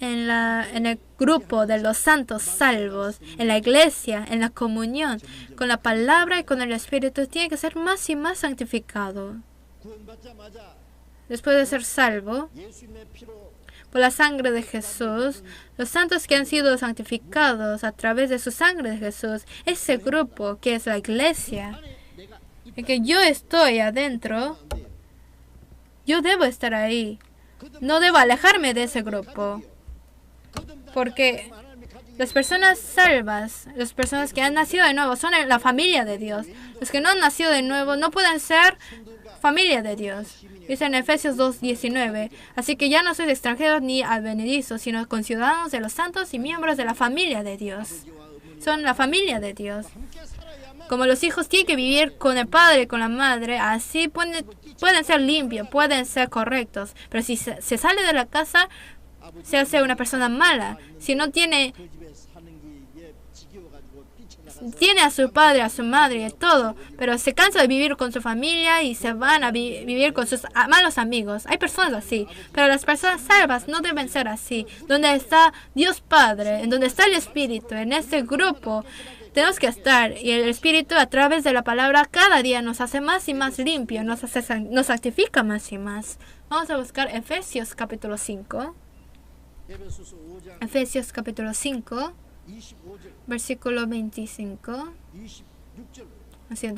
En el grupo de los santos salvos, en la iglesia, en la comunión, con la palabra y con el Espíritu, tiene que ser más y más santificado. Después de ser salvo, por la sangre de Jesús, los santos que han sido santificados a través de su sangre de Jesús, ese grupo que es la iglesia, en que yo estoy adentro, yo debo estar ahí. No debo alejarme de ese grupo. Porque las personas salvas, las personas que han nacido de nuevo, son la familia de Dios. Los que no han nacido de nuevo no pueden ser familia de Dios. Dice en Efesios 2:19. Así que ya no sois extranjeros ni advenedizos, sino conciudadanos de los santos y miembros de la familia de Dios. Son la familia de Dios. Como los hijos tienen que vivir con el padre y con la madre, así pueden ser limpios, pueden ser correctos. Pero si se sale de la casa, se hace una persona mala. Si no tiene a su padre, a su madre y todo, pero se cansa de vivir con su familia y se van a vivir con sus malos amigos. Hay personas así, pero las personas salvas no deben ser así. Donde está Dios Padre, en donde está el Espíritu, en este grupo tenemos que estar, y el Espíritu a través de la palabra cada día nos hace más y más limpio, nos santifica más y más. Vamos a buscar Efesios capítulo 5. Efesios capítulo 5. Versículo 25.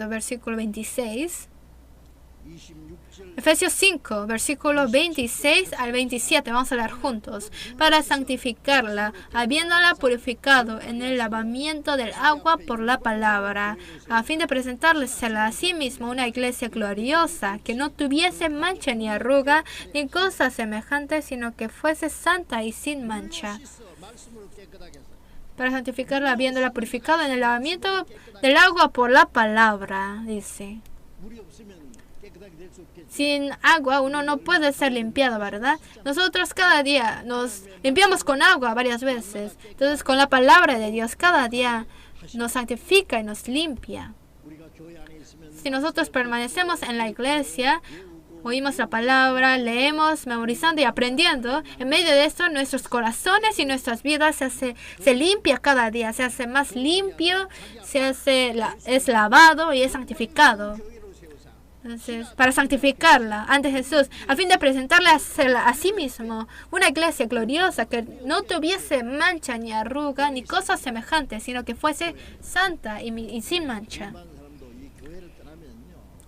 Versículo 26. Efesios 5, versículo 26 al 27. Vamos a leer juntos. Para santificarla, habiéndola purificado en el lavamiento del agua por la palabra, a fin de presentársela a sí mismo una iglesia gloriosa, que no tuviese mancha ni arruga, ni cosa semejante, sino que fuese santa y sin mancha. Para santificarla, habiéndola purificado en el lavamiento del agua por la palabra, dice. Sin agua uno no puede ser limpiado, ¿verdad? Nosotros cada día nos limpiamos con agua varias veces. Entonces con la palabra de Dios cada día nos santifica y nos limpia. Si nosotros permanecemos en la iglesia, oímos la palabra, leemos, memorizando y aprendiendo, en medio de esto nuestros corazones y nuestras vidas se limpia cada día, se hace más limpio, es lavado y es santificado. Entonces, para santificarla ante Jesús, a fin de presentarla a sí mismo, una iglesia gloriosa que no tuviese mancha ni arruga ni cosas semejantes, sino que fuese santa y sin mancha.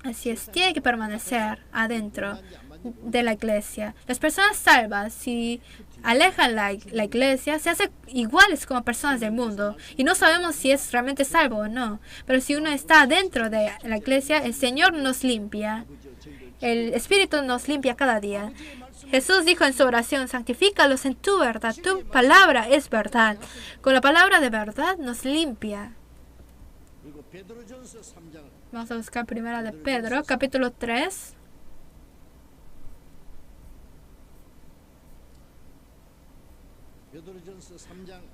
Así es, tiene que permanecer adentro de la iglesia. Las personas salvas, si alejan la iglesia, se hacen iguales como personas del mundo. Y no sabemos si es realmente salvo o no. Pero si uno está dentro de la iglesia, el Señor nos limpia. El Espíritu nos limpia cada día. Jesús dijo en su oración, santifícalos en tu verdad. Tu palabra es verdad. Con la palabra de verdad nos limpia. Vamos a buscar primera de Pedro, capítulo 3.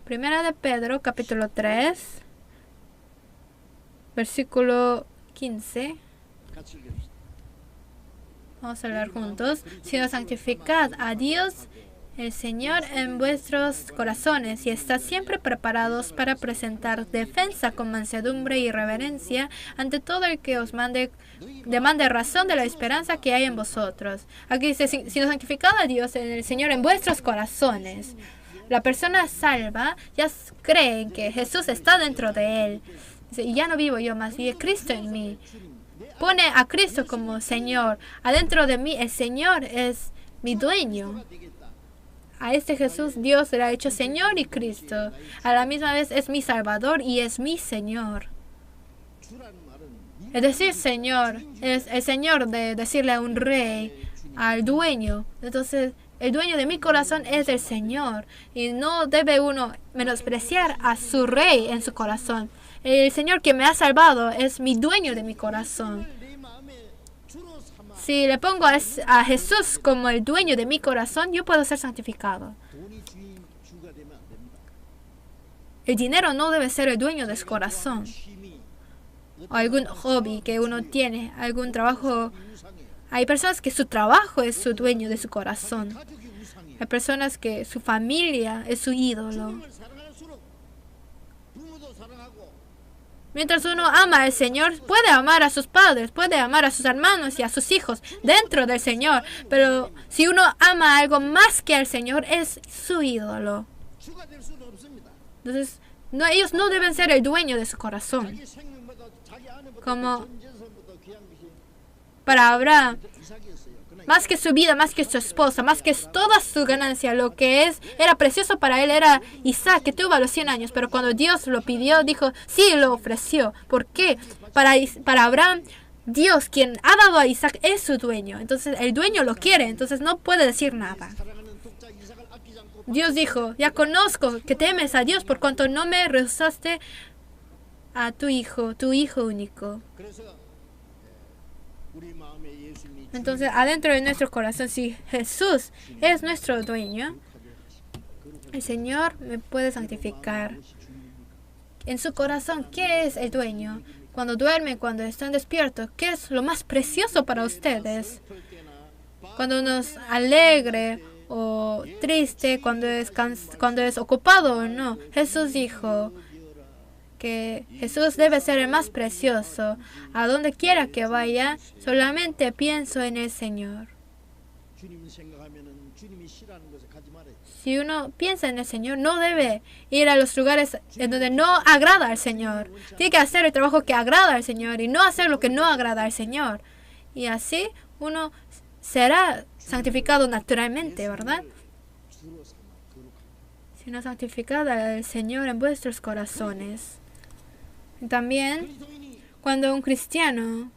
Primera de Pedro, capítulo 3, versículo 15. Vamos a hablar juntos. Sino santificad a Dios el Señor en vuestros corazones y estad siempre preparados para presentar defensa con mansedumbre y reverencia ante todo el que os demande razón de la esperanza que hay en vosotros. Aquí dice, sino santificad a Dios el Señor en vuestros corazones. La persona salva ya cree que Jesús está dentro de él. Dice, y ya no vivo yo más, vive Cristo en mí. Pone a Cristo como Señor. Adentro de mí el Señor es mi dueño. A este Jesús Dios le ha hecho Señor y Cristo. A la misma vez es mi Salvador y es mi Señor. Es decir, Señor, es el Señor de decirle a un rey, al dueño. Entonces, el dueño de mi corazón es el Señor. Y no debe uno menospreciar a su rey en su corazón. El Señor que me ha salvado es mi dueño de mi corazón. Si le pongo a Jesús como el dueño de mi corazón, yo puedo ser santificado. El dinero no debe ser el dueño de su corazón. O algún hobby que uno tiene, algún trabajo. Hay personas que su trabajo es su dueño de su corazón. Hay personas que su familia es su ídolo. Mientras uno ama al Señor, puede amar a sus padres, puede amar a sus hermanos y a sus hijos dentro del Señor. Pero si uno ama algo más que al Señor, es su ídolo. Entonces, ellos no deben ser el dueño de su corazón. Como para Abraham, más que su vida, más que su esposa, más que toda su ganancia, lo que era precioso para él era Isaac, que tuvo a los 100 años. Pero cuando Dios lo pidió, dijo, sí, lo ofreció. ¿Por qué? Para Abraham, Dios, quien ha dado a Isaac, es su dueño. Entonces, el dueño lo quiere, entonces no puede decir nada. Dios dijo, ya conozco que temes a Dios por cuanto no me rehusaste a tu hijo único. Entonces, adentro de nuestro corazón, si Jesús es nuestro dueño, el Señor me puede santificar. En su corazón, ¿qué es el dueño? Cuando duermen, cuando están despiertos, ¿qué es lo más precioso para ustedes? Cuando nos alegre o triste, cuando es ocupado o no. Jesús dijo que Jesús debe ser el más precioso. A donde quiera que vaya, solamente pienso en el Señor. Si uno piensa en el Señor, no debe ir a los lugares en donde no agrada al Señor. Tiene que hacer el trabajo que agrada al Señor y no hacer lo que no agrada al Señor. Y así uno será santificado naturalmente, ¿verdad? Sino santificado al Señor en vuestros corazones. Y también, cuando un cristiano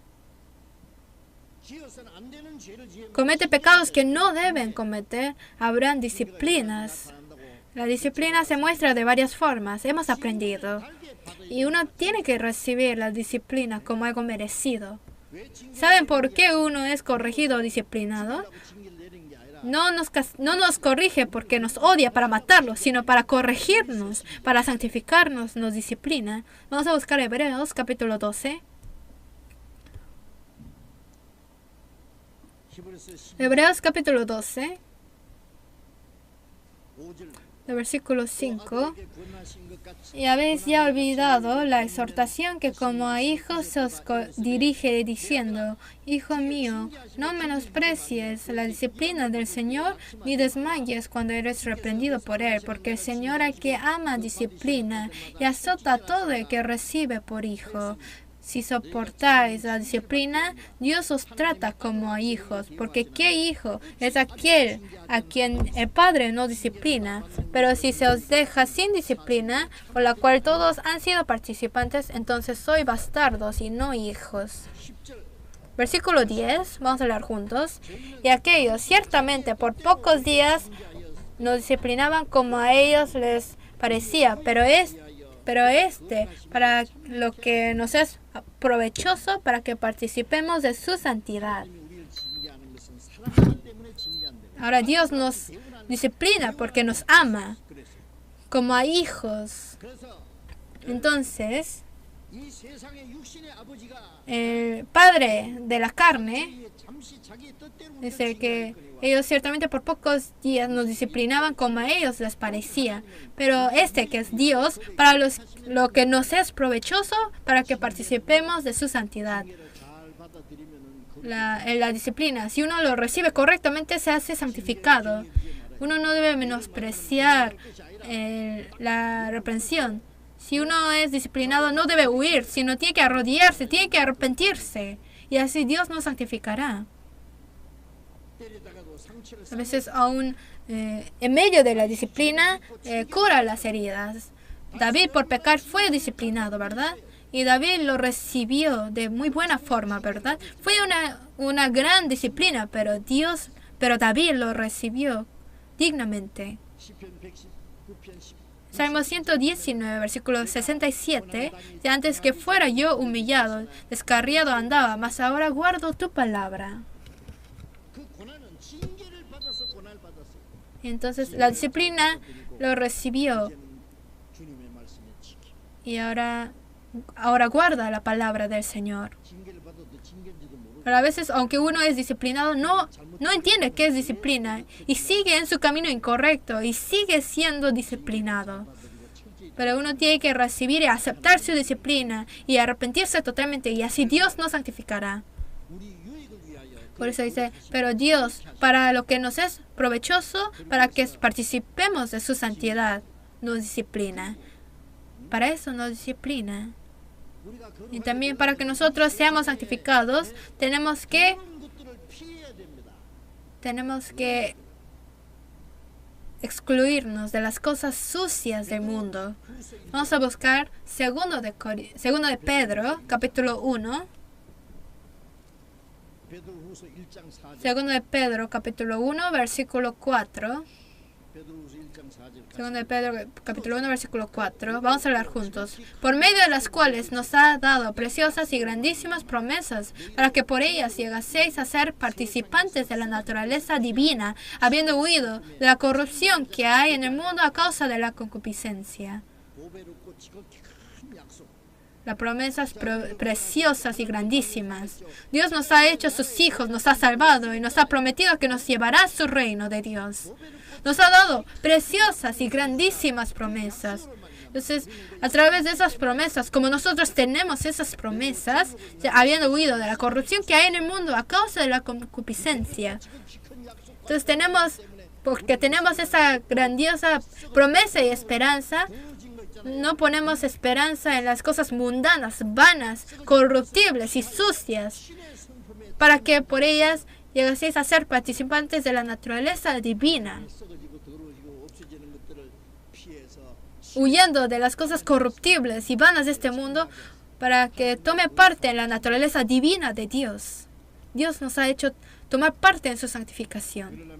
comete pecados que no deben cometer, habrán disciplinas. La disciplina se muestra de varias formas, hemos aprendido. Y uno tiene que recibir la disciplina como algo merecido. ¿Saben por qué uno es corregido o disciplinado? No nos corrige porque nos odia para matarlo, sino para corregirnos, para santificarnos, nos disciplina. Vamos a buscar Hebreos capítulo 12. Hebreos capítulo 12, del versículo 5. Y habéis ya olvidado la exhortación que como a hijos se os dirige diciendo: Hijo mío, no menosprecies la disciplina del Señor, ni desmayes cuando eres reprendido por Él, porque el Señor al que ama disciplina y azota a todo el que recibe por hijo. Si soportáis la disciplina, Dios os trata como a hijos, porque ¿qué hijo es aquel a quien el Padre no disciplina? Pero si se os deja sin disciplina, por la cual todos han sido participantes, entonces sois bastardos y no hijos. Versículo 10, vamos a leer juntos. Y aquellos ciertamente por pocos días nos disciplinaban como a ellos les parecía, pero para lo que nos es provechoso, para que participemos de su santidad. Ahora Dios nos disciplina porque nos ama como a hijos. Entonces, el padre de la carne dice que ellos ciertamente por pocos días nos disciplinaban como a ellos les parecía, pero que es Dios, para lo que nos es provechoso, para que participemos de su santidad. La disciplina, si uno lo recibe correctamente, se hace santificado. Uno no debe menospreciar la reprensión. Si uno es disciplinado, no debe huir, sino tiene que arrodillarse, tiene que arrepentirse. Y así Dios nos santificará. A veces aún en medio de la disciplina cura las heridas. David por pecar fue disciplinado, ¿verdad? Y David lo recibió de muy buena forma, ¿verdad? Fue una gran disciplina, pero David lo recibió dignamente. Salmo 119, versículo 67. De antes que fuera yo humillado, descarriado andaba, mas ahora guardo tu palabra. Y entonces la disciplina lo recibió. Y ahora guarda la palabra del Señor. Pero a veces, aunque uno es disciplinado, no entiende qué es disciplina y sigue en su camino incorrecto y sigue siendo disciplinado. Pero uno tiene que recibir y aceptar su disciplina y arrepentirse totalmente, y así Dios nos santificará. Por eso dice, pero Dios, para lo que nos es provechoso, para que participemos de su santidad, nos disciplina. Para eso nos disciplina. Y también para que nosotros seamos santificados, tenemos que excluirnos de las cosas sucias del mundo. Vamos a buscar segundo de Pedro, capítulo 1. Segundo de Pedro, capítulo 1, versículo 4. Segundo de Pedro, capítulo 1, versículo 4. Vamos a hablar juntos. Por medio de las cuales nos ha dado preciosas y grandísimas promesas, para que por ellas llegaseis a ser participantes de la naturaleza divina, habiendo huido de la corrupción que hay en el mundo a causa de la concupiscencia. Las promesas preciosas y grandísimas. Dios nos ha hecho sus hijos, nos ha salvado y nos ha prometido que nos llevará a su reino de Dios. Nos ha dado preciosas y grandísimas promesas. Entonces, a través de esas promesas, como nosotros tenemos esas promesas, habiendo huido de la corrupción que hay en el mundo a causa de la concupiscencia. Entonces, porque tenemos esa grandiosa promesa y esperanza, no ponemos esperanza en las cosas mundanas, vanas, corruptibles y sucias, para que por ellas llegaseis a ser participantes de la naturaleza divina, huyendo de las cosas corruptibles y vanas de este mundo, para que tome parte en la naturaleza divina de Dios. Dios nos ha hecho tomar parte en su santificación.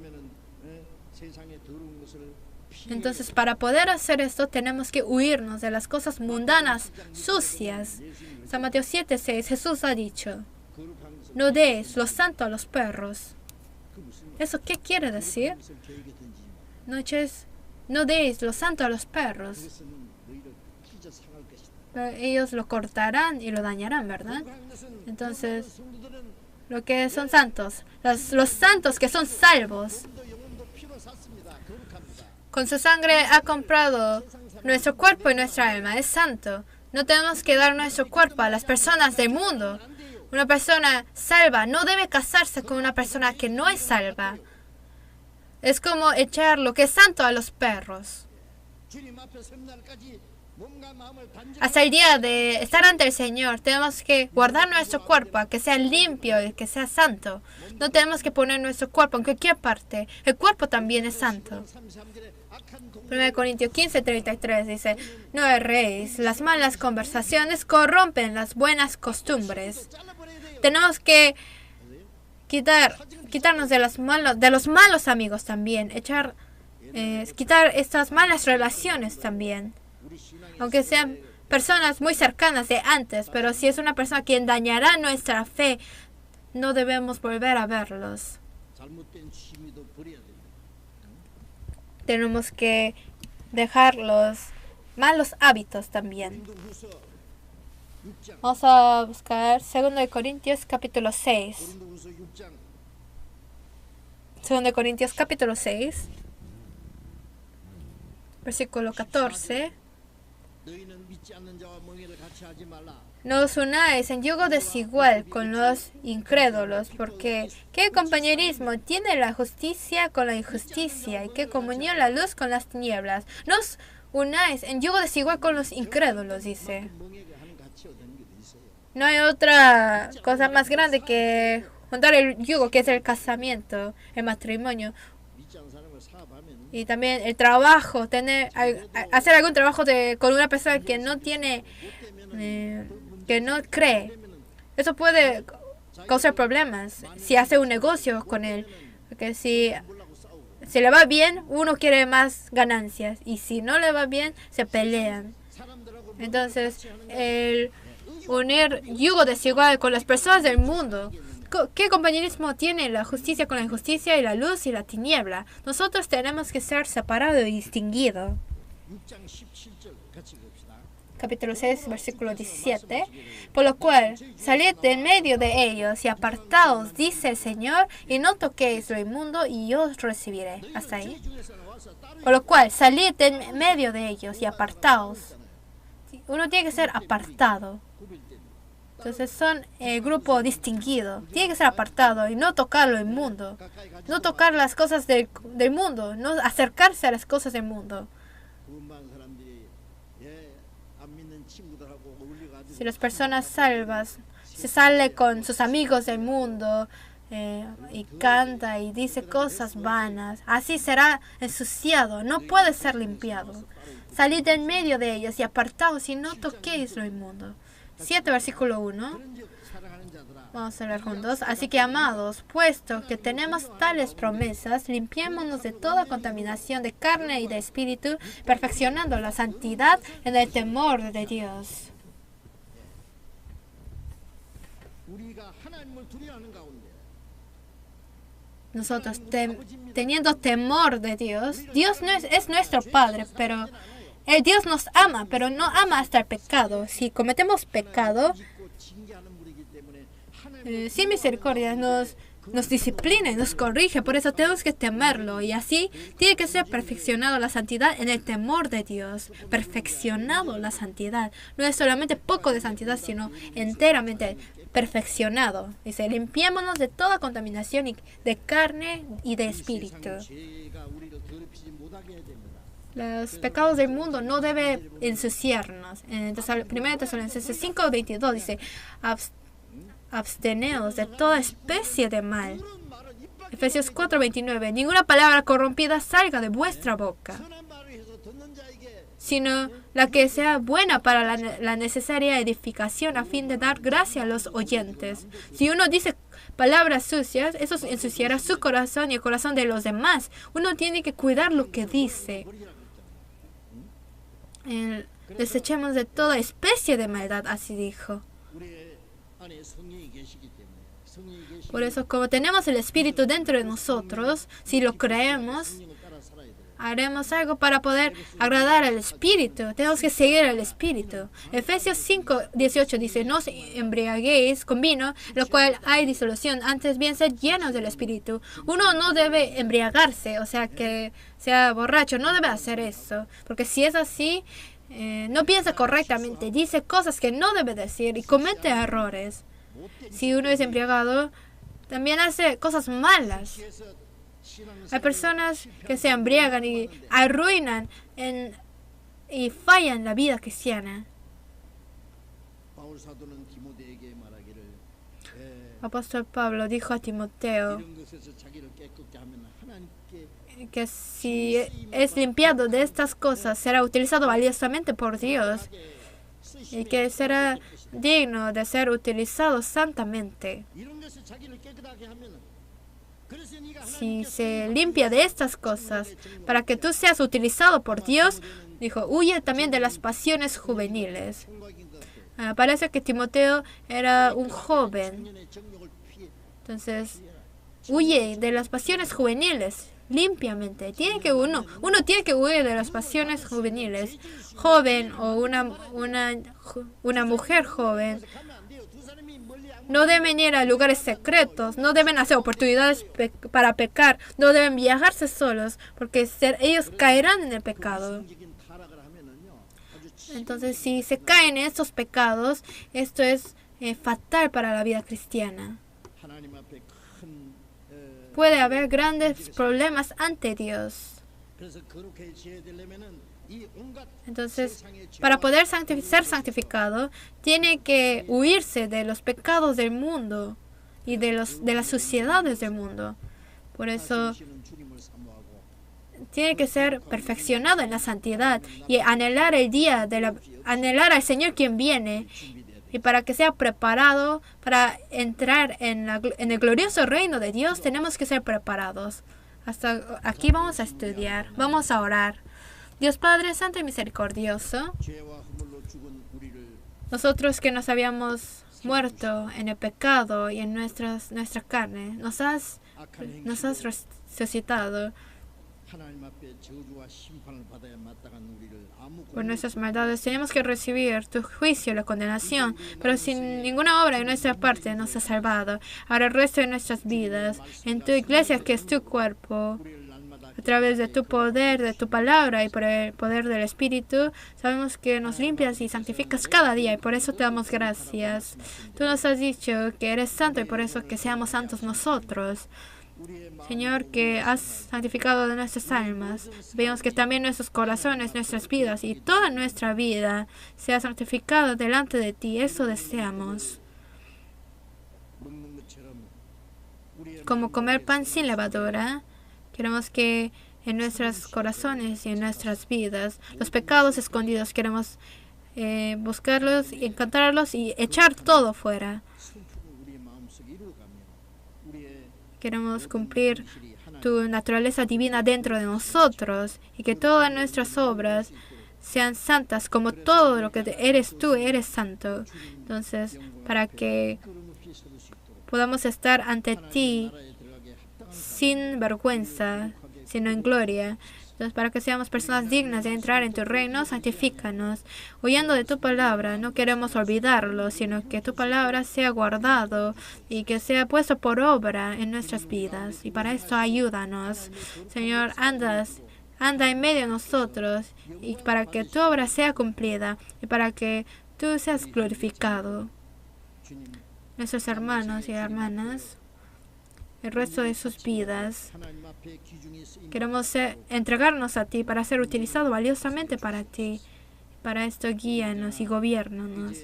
Entonces, para poder hacer esto, tenemos que huirnos de las cosas mundanas, sucias. San Mateo 7:6, Jesús ha dicho, no deis lo santo a los perros. ¿Eso qué quiere decir? No deis lo santo a los perros. Pero ellos lo cortarán y lo dañarán, ¿verdad? Entonces, lo que son santos, los santos que son salvos, con su sangre ha comprado nuestro cuerpo y nuestra alma. Es santo. No tenemos que dar nuestro cuerpo a las personas del mundo. Una persona salva no debe casarse con una persona que no es salva. Es como echar lo que es santo a los perros. Hasta el día de estar ante el Señor, tenemos que guardar nuestro cuerpo, a que sea limpio y que sea santo. No tenemos que poner nuestro cuerpo en cualquier parte. El cuerpo también es santo. 1 Corintios 15:33 dice, no erréis, las malas conversaciones corrompen las buenas costumbres. Tenemos que quitarnos de los malos amigos también, quitar estas malas relaciones también. Aunque sean personas muy cercanas de antes, pero si es una persona quien dañará nuestra fe, no debemos volver a verlos. Tenemos que dejar los malos hábitos también. Vamos a buscar 2 Corintios capítulo 6. 2 Corintios capítulo 6, versículo 14. No os unáis en yugo desigual con los incrédulos, porque ¿qué compañerismo tiene la justicia con la injusticia? ¿Y qué comunión la luz con las tinieblas? No os unáis en yugo desigual con los incrédulos, dice. No hay otra cosa más grande que juntar el yugo, que es el casamiento, el matrimonio. Y también el trabajo, hacer algún trabajo con una persona que no tiene, que no cree. Eso puede causar problemas si hace un negocio con él. Porque si le va bien, uno quiere más ganancias. Y si no le va bien, se pelean. Entonces, el unir yugo desigual con las personas del mundo. ¿Qué compañerismo tiene la justicia con la injusticia y la luz y la tiniebla? Nosotros tenemos que ser separados y distinguidos. Capítulo 6, versículo 17. Por lo cual, salid de en medio de ellos y apartaos, dice el Señor, y no toquéis lo inmundo, y yo os recibiré. Hasta ahí. Por lo cual, salid de en medio de ellos y apartaos. Uno tiene que ser apartado. Entonces son el grupo distinguido. Tiene que ser apartado y no tocar lo inmundo. No tocar las cosas del mundo. No acercarse a las cosas del mundo. Si las personas salvas se sale con sus amigos del mundo y canta y dice cosas vanas, así será ensuciado. No puede ser limpiado. Salid en medio de ellos y apartaos y no toquéis lo inmundo. 7, versículo 1. Vamos a leer juntos. Así que, amados, puesto que tenemos tales promesas, limpiémonos de toda contaminación de carne y de espíritu, perfeccionando la santidad en el temor de Dios. Nosotros, teniendo temor de Dios, Dios no es nuestro Padre, pero Dios nos ama, pero no ama hasta el pecado. Si cometemos pecado, sin misericordia nos disciplina y nos corrige. Por eso tenemos que temerlo. Y así tiene que ser perfeccionado la santidad en el temor de Dios. Perfeccionado la santidad. No es solamente poco de santidad, sino enteramente perfeccionado. Dice, limpiémonos de toda contaminación de carne y de espíritu. Los pecados del mundo no deben ensuciarnos. En 1 Tesalonicenses 5:22 dice, absteneos de toda especie de mal. Efesios 4:29, ninguna palabra corrompida salga de vuestra boca, sino la que sea buena para la necesaria edificación a fin de dar gracia a los oyentes. Si uno dice palabras sucias, eso ensuciará su corazón y el corazón de los demás. Uno tiene que cuidar lo que dice. Desechemos de toda especie de maldad, así dijo. Por eso, como tenemos el Espíritu dentro de nosotros, si lo creemos, haremos algo para poder agradar al Espíritu. Tenemos que seguir al Espíritu. Efesios 5:18 dice, no os embriaguéis con vino, lo cual hay disolución, antes bien sed llenos del Espíritu. Uno no debe embriagarse, o sea, que sea borracho, no debe hacer eso, porque si es así, no piensa correctamente, dice cosas que no debe decir y comete errores. Si uno es embriagado, también hace cosas malas. Hay personas que se embriagan y arruinan y fallan la vida cristiana. Apóstol Pablo dijo a Timoteo que si es limpiado de estas cosas, será utilizado valiosamente por Dios y que será digno de ser utilizado santamente. Si se limpia de estas cosas para que tú seas utilizado por Dios, dijo, huye también de las pasiones juveniles. Parece que Timoteo era un joven. Entonces, huye de las pasiones juveniles limpiamente. Uno tiene que huir de las pasiones juveniles. Joven o una mujer joven no deben ir a lugares secretos, no deben hacer oportunidades para pecar, no deben viajarse solos, porque ellos caerán en el pecado. Entonces, si se caen en estos pecados, esto es fatal para la vida cristiana. Puede haber grandes problemas ante Dios. Entonces, para poder ser santificado, tiene que huirse de los pecados del mundo y de las suciedades del mundo. Por eso, tiene que ser perfeccionado en la santidad y anhelar anhelar al Señor quien viene, y para que sea preparado para entrar en el glorioso reino de Dios, tenemos que ser preparados. Hasta aquí vamos a estudiar, vamos a orar. Dios Padre Santo y Misericordioso, nosotros que nos habíamos muerto en el pecado y en nuestra carne, nos has resucitado. Por nuestras maldades tenemos que recibir tu juicio y la condenación, pero sin ninguna obra de nuestra parte nos ha salvado. Ahora el resto de nuestras vidas, en tu iglesia que es tu cuerpo, a través de tu poder, de tu palabra y por el poder del Espíritu, sabemos que nos limpias y santificas cada día y por eso te damos gracias. Tú nos has dicho que eres santo y por eso que seamos santos nosotros. Señor, que has santificado de nuestras almas. Vemos que también nuestros corazones, nuestras vidas y toda nuestra vida sea santificado delante de ti. Eso deseamos. Como comer pan sin levadura, queremos que en nuestros corazones y en nuestras vidas, los pecados escondidos queremos buscarlos, encontrarlos y echar todo fuera. Queremos cumplir tu naturaleza divina dentro de nosotros y que todas nuestras obras sean santas como todo lo que eres tú, eres santo. Entonces, para que podamos estar ante ti sin vergüenza, sino en gloria. Entonces, para que seamos personas dignas de entrar en tu reino, santifícanos. Oyendo de tu palabra, no queremos olvidarlo, sino que tu palabra sea guardado y que sea puesto por obra en nuestras vidas. Y para esto ayúdanos. Señor, anda en medio de nosotros y para que tu obra sea cumplida y para que tú seas glorificado. Nuestros hermanos y hermanas, el resto de sus vidas, queremos entregarnos a ti para ser utilizado valiosamente para ti. Para esto guíanos y gobiernanos.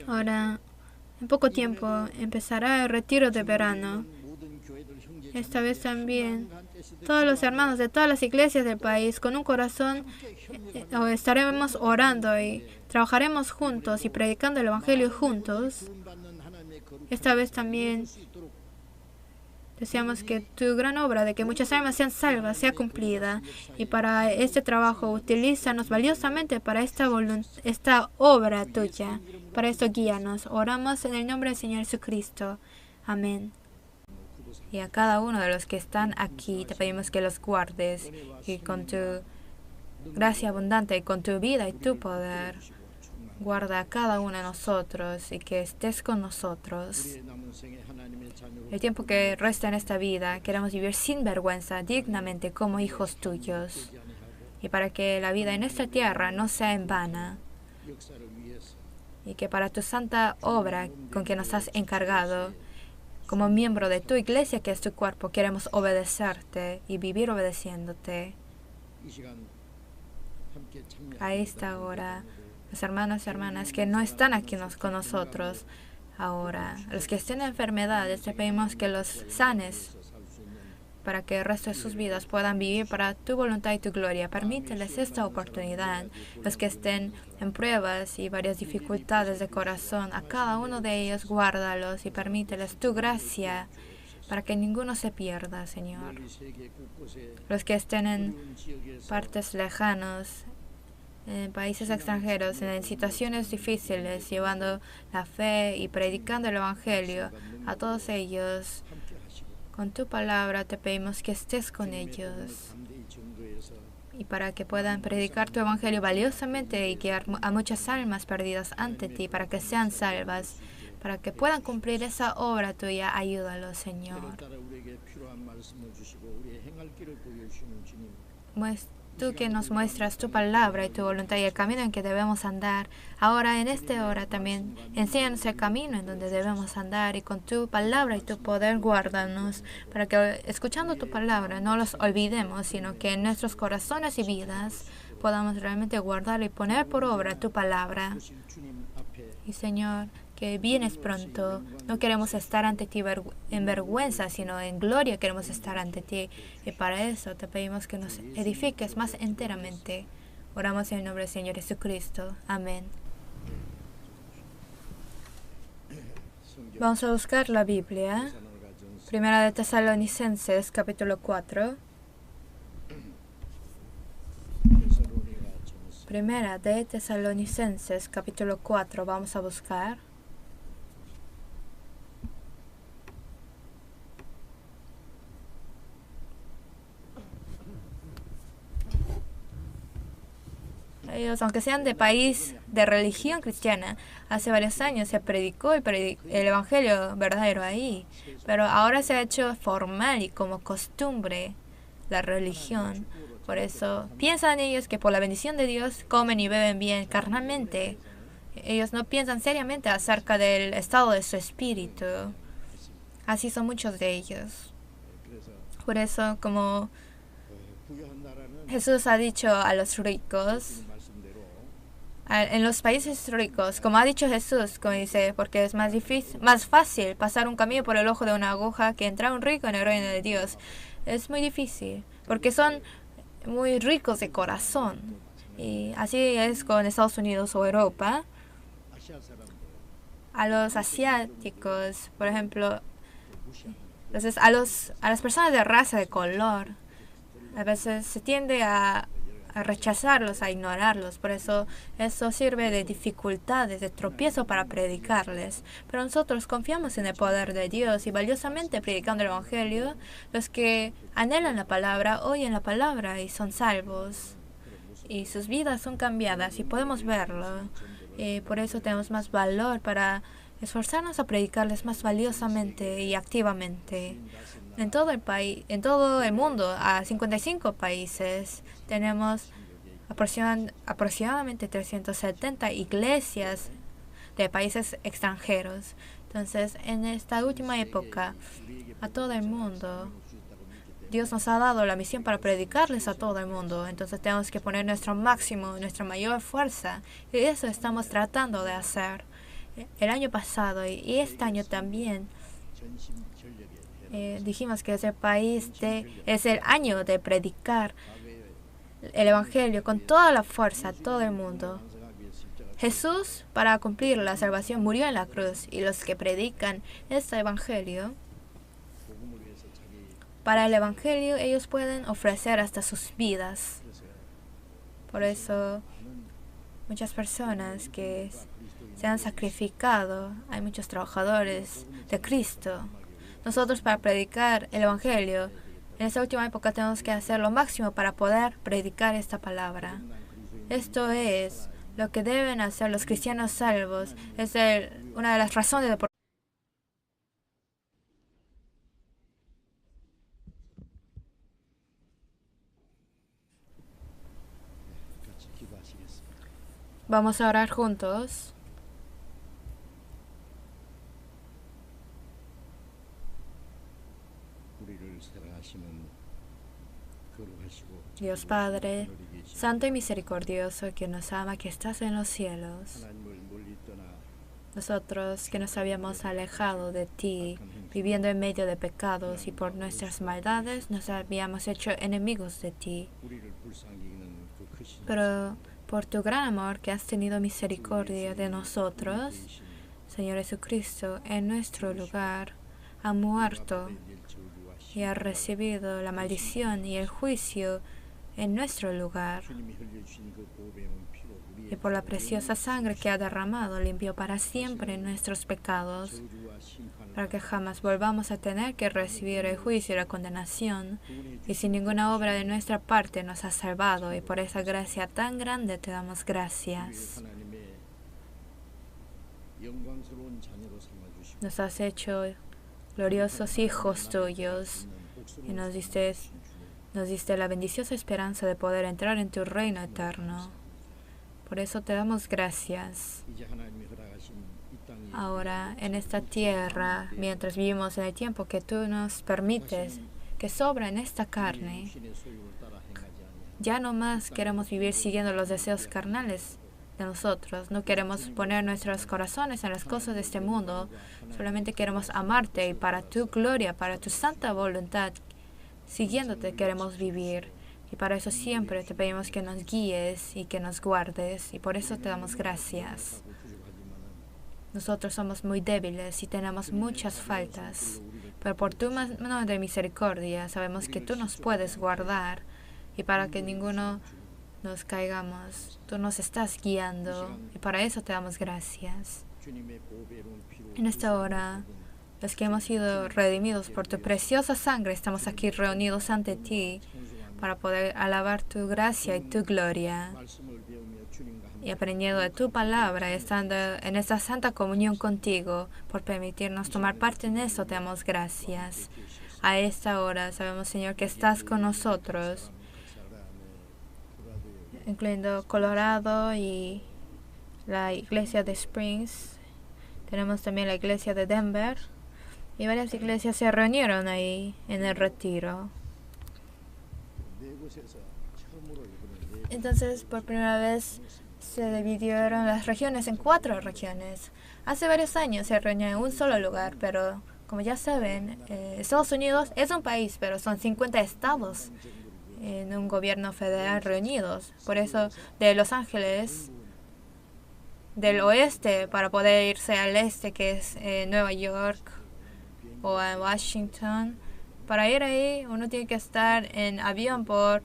Ahora, en poco tiempo empezará el retiro de verano. Esta vez también todos los hermanos de todas las iglesias del país con un corazón estaremos orando y trabajaremos juntos y predicando el evangelio juntos. Esta vez también deseamos que tu gran obra de que muchas almas sean salvas sea cumplida. Y para este trabajo, utilízanos valiosamente para esta obra tuya. Para esto, guíanos. Oramos en el nombre del Señor Jesucristo. Amén. Y a cada uno de los que están aquí, te pedimos que los guardes y con tu gracia abundante y con tu vida y tu poder, guarda a cada uno de nosotros y que estés con nosotros. El tiempo que resta en esta vida, queremos vivir sin vergüenza, dignamente como hijos tuyos. Y para que la vida en esta tierra no sea en vana. Y que para tu santa obra con que nos has encargado, como miembro de tu iglesia que es tu cuerpo, queremos obedecerte y vivir obedeciéndote. A esta hora, los hermanos y hermanas que no están aquí con nosotros ahora, los que estén en enfermedades, te pedimos que los sanes para que el resto de sus vidas puedan vivir para tu voluntad y tu gloria. Permíteles esta oportunidad. Los que estén en pruebas y varias dificultades de corazón, a cada uno de ellos guárdalos y permíteles tu gracia para que ninguno se pierda, Señor. Los que estén en partes lejanas, en países extranjeros, en situaciones difíciles, llevando la fe y predicando el Evangelio a todos ellos. Con tu palabra te pedimos que estés con ellos y para que puedan predicar tu Evangelio valiosamente y guiar a muchas almas perdidas ante ti para que sean salvas, para que puedan cumplir esa obra tuya. Ayúdalos, Señor. Tú que nos muestras tu palabra y tu voluntad y el camino en que debemos andar. Ahora, en esta hora también, enséñanos el camino en donde debemos andar y con tu palabra y tu poder guárdanos, para que escuchando tu palabra no los olvidemos, sino que en nuestros corazones y vidas podamos realmente guardar y poner por obra tu palabra. Y Señor, que vienes pronto. No queremos estar ante ti en vergüenza, sino en gloria queremos estar ante ti. Y para eso te pedimos que nos edifiques más enteramente. Oramos en el nombre del Señor Jesucristo. Amén. Vamos a buscar la Biblia. Primera de Tesalonicenses, capítulo 4. Primera de Tesalonicenses, capítulo 4. Vamos a buscar. Ellos, aunque sean de país de religión cristiana, hace varios años se predicó el evangelio verdadero ahí, pero ahora se ha hecho formal y como costumbre la religión. Por eso piensan ellos que por la bendición de Dios comen y beben bien carnalmente. Ellos no piensan seriamente acerca del estado de su espíritu. Así son muchos de ellos. Por eso, como Jesús ha dicho a los ricos, en los países ricos, como ha dicho Jesús, como dice, porque es más fácil pasar un camino por el ojo de una aguja que entrar un rico en el reino de Dios. Es muy difícil, porque son muy ricos de corazón. Y así es con Estados Unidos o Europa. A los asiáticos, por ejemplo, entonces a las personas de raza, de color, a veces se tiende a rechazarlos, a ignorarlos. Por eso sirve de dificultades, de tropiezo para predicarles. Pero nosotros confiamos en el poder de Dios y valiosamente predicando el Evangelio, los que anhelan la palabra, oyen la palabra y son salvos. Y sus vidas son cambiadas y podemos verlo. Por eso tenemos más valor para esforzarnos a predicarles más valiosamente y activamente. En todo el país, en todo el mundo, a 55 países, tenemos aproximadamente 370 iglesias de países extranjeros. Entonces, en esta última época, a todo el mundo, Dios nos ha dado la misión para predicarles a todo el mundo. Entonces tenemos que poner nuestro máximo, nuestra mayor fuerza. Y eso estamos tratando de hacer. El año pasado y este año también dijimos que es el año de predicar el Evangelio con toda la fuerza a todo el mundo. Jesús, para cumplir la salvación, murió en la cruz. Y los que predican este Evangelio, para el Evangelio ellos pueden ofrecer hasta sus vidas. Por eso muchas personas que se han sacrificado, hay muchos trabajadores de Cristo. Nosotros para predicar el Evangelio, en esta última época tenemos que hacer lo máximo para poder predicar esta palabra. Esto es lo que deben hacer los cristianos salvos. Es una de las razones de por Vamos a orar juntos. Dios Padre, Santo y misericordioso, que nos ama, que estás en los cielos. Nosotros que nos habíamos alejado de ti, viviendo en medio de pecados y por nuestras maldades, nos habíamos hecho enemigos de ti. Pero por tu gran amor que has tenido misericordia de nosotros, Señor Jesucristo, en nuestro lugar, ha muerto y ha recibido la maldición y el juicio en nuestro lugar. Y por la preciosa sangre que ha derramado, limpió para siempre nuestros pecados, para que jamás volvamos a tener que recibir el juicio y la condenación. Y sin ninguna obra de nuestra parte nos has salvado, y por esa gracia tan grande te damos gracias. Nos has hecho gloriosos hijos tuyos, y nos diste la bendiciosa esperanza de poder entrar en tu reino eterno. Por eso te damos gracias. Ahora, en esta tierra, mientras vivimos en el tiempo que tú nos permites, que sobra en esta carne, ya no más queremos vivir siguiendo los deseos carnales de nosotros. No queremos poner nuestros corazones en las cosas de este mundo. Solamente queremos amarte y para tu gloria, para tu santa voluntad, siguiéndote queremos vivir. Y para eso siempre te pedimos que nos guíes y que nos guardes. Y por eso te damos gracias. Nosotros somos muy débiles y tenemos muchas faltas. Pero por tu mano de misericordia sabemos que tú nos puedes guardar. Y para que ninguno nos caigamos, tú nos estás guiando. Y para eso te damos gracias. En esta hora, los que hemos sido redimidos por tu preciosa sangre, estamos aquí reunidos ante ti para poder alabar tu gracia y tu gloria. Y aprendiendo de tu palabra, estando en esta santa comunión contigo, por permitirnos tomar parte en eso, te damos gracias. A esta hora sabemos, Señor, que estás con nosotros, incluyendo Colorado y la iglesia de Springs. Tenemos también la iglesia de Denver. Y varias iglesias se reunieron ahí en el retiro. Entonces, por primera vez se dividieron las regiones en 4 regiones. Hace varios años se reunió en un solo lugar, pero como ya saben, Estados Unidos es un país, pero son 50 estados. en un gobierno federal reunidos. Por eso de Los Ángeles, del oeste, para poder irse al este, que es Nueva York o a Washington, para ir ahí uno tiene que estar en avión por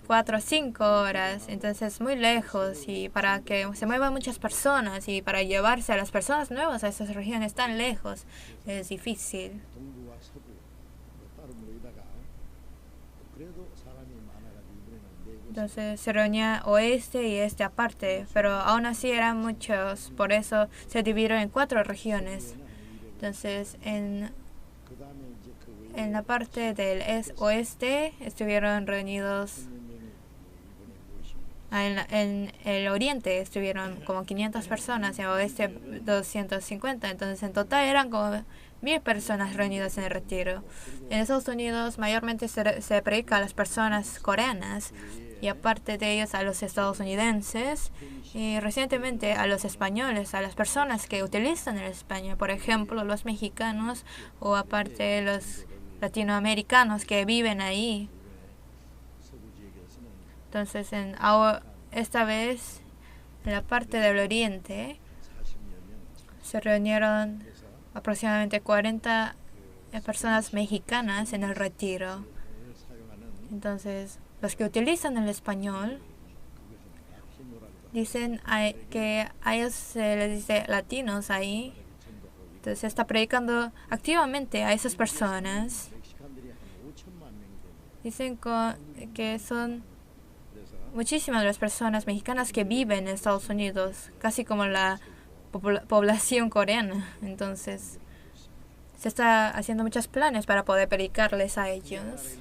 4 o 5 horas, entonces muy lejos, y para que se muevan muchas personas y para llevarse a las personas nuevas a esas regiones tan lejos es difícil. Entonces se reunía oeste y este aparte, pero aún así eran muchos, por eso se dividieron en 4 regiones. Entonces en la parte del oeste estuvieron reunidos. En el oriente estuvieron como 500 personas, en el oeste 250, entonces en total eran como 1000 personas reunidas en el retiro. En Estados Unidos mayormente se predica a las personas coreanas y aparte de ellos a los estadounidenses y recientemente a los españoles, a las personas que utilizan el español, por ejemplo los mexicanos o aparte los latinoamericanos que viven ahí. Entonces, esta vez, en la parte del oriente, se reunieron aproximadamente 40 personas mexicanas en el retiro. Entonces, los que utilizan el español dicen que a ellos se les dice latinos ahí. Entonces, se está predicando activamente a esas personas. Dicen que son muchísimas de las personas mexicanas que viven en Estados Unidos, casi como la población coreana. Entonces, se está haciendo muchos planes para poder predicarles a ellos.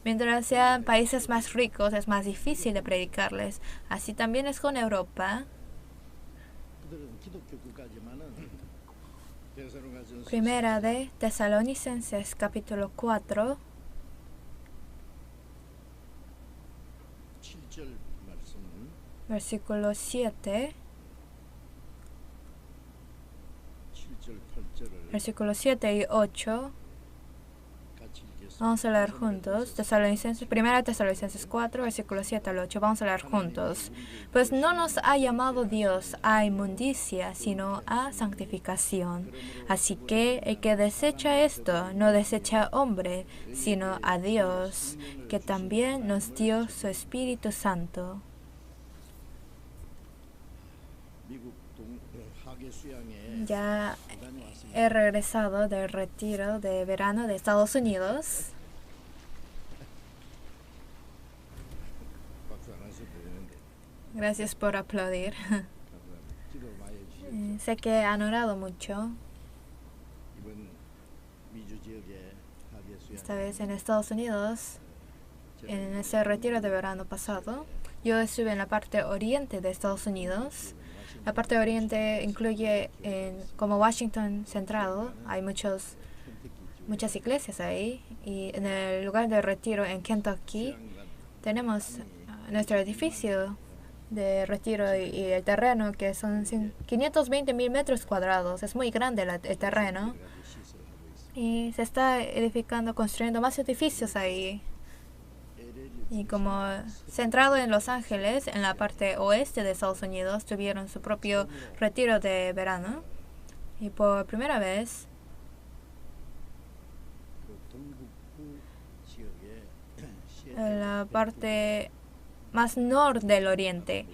Mientras sean países más ricos, es más difícil de predicarles. Así también es con Europa. Primera de Tesalonicenses, capítulo 4. Versículo 7. Versículos 7 y 8. Vamos a leer juntos. Primera Tesalonicenses 4, versículos 7 al 8. Vamos a leer juntos. Pues no nos ha llamado Dios a inmundicia, sino a santificación. Así que el que desecha esto, no desecha hombre, sino a Dios, que también nos dio su Espíritu Santo. Ya he regresado del retiro de verano de Estados Unidos. Gracias por aplaudir. Sé que han orado mucho. Esta vez en Estados Unidos, en ese retiro de verano pasado, yo estuve en la parte oriente de Estados Unidos. La parte oriente incluye, como Washington centrado, hay muchas iglesias ahí. Y en el lugar de retiro en Kentucky tenemos nuestro edificio de retiro y el terreno, que son 520,000 metros cuadrados. Es muy grande el terreno. Y se está construyendo más edificios ahí. Y como centrado en Los Ángeles, en la parte oeste de Estados Unidos, tuvieron su propio retiro de verano. Y por primera vez, en la parte más norte del oriente,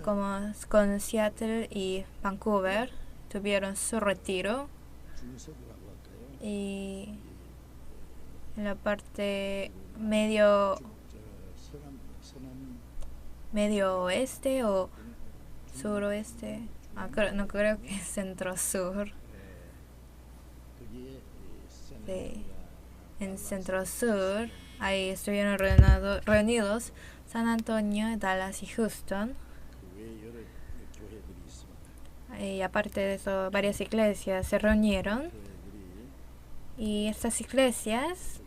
como con Seattle y Vancouver, tuvieron su retiro. Y en la parte medio oeste o suroeste, no creo que es centro-sur. Sí. En centro-sur, ahí estuvieron reunidos San Antonio, Dallas y Houston. Y aparte de eso, varias iglesias se reunieron. Y estas iglesias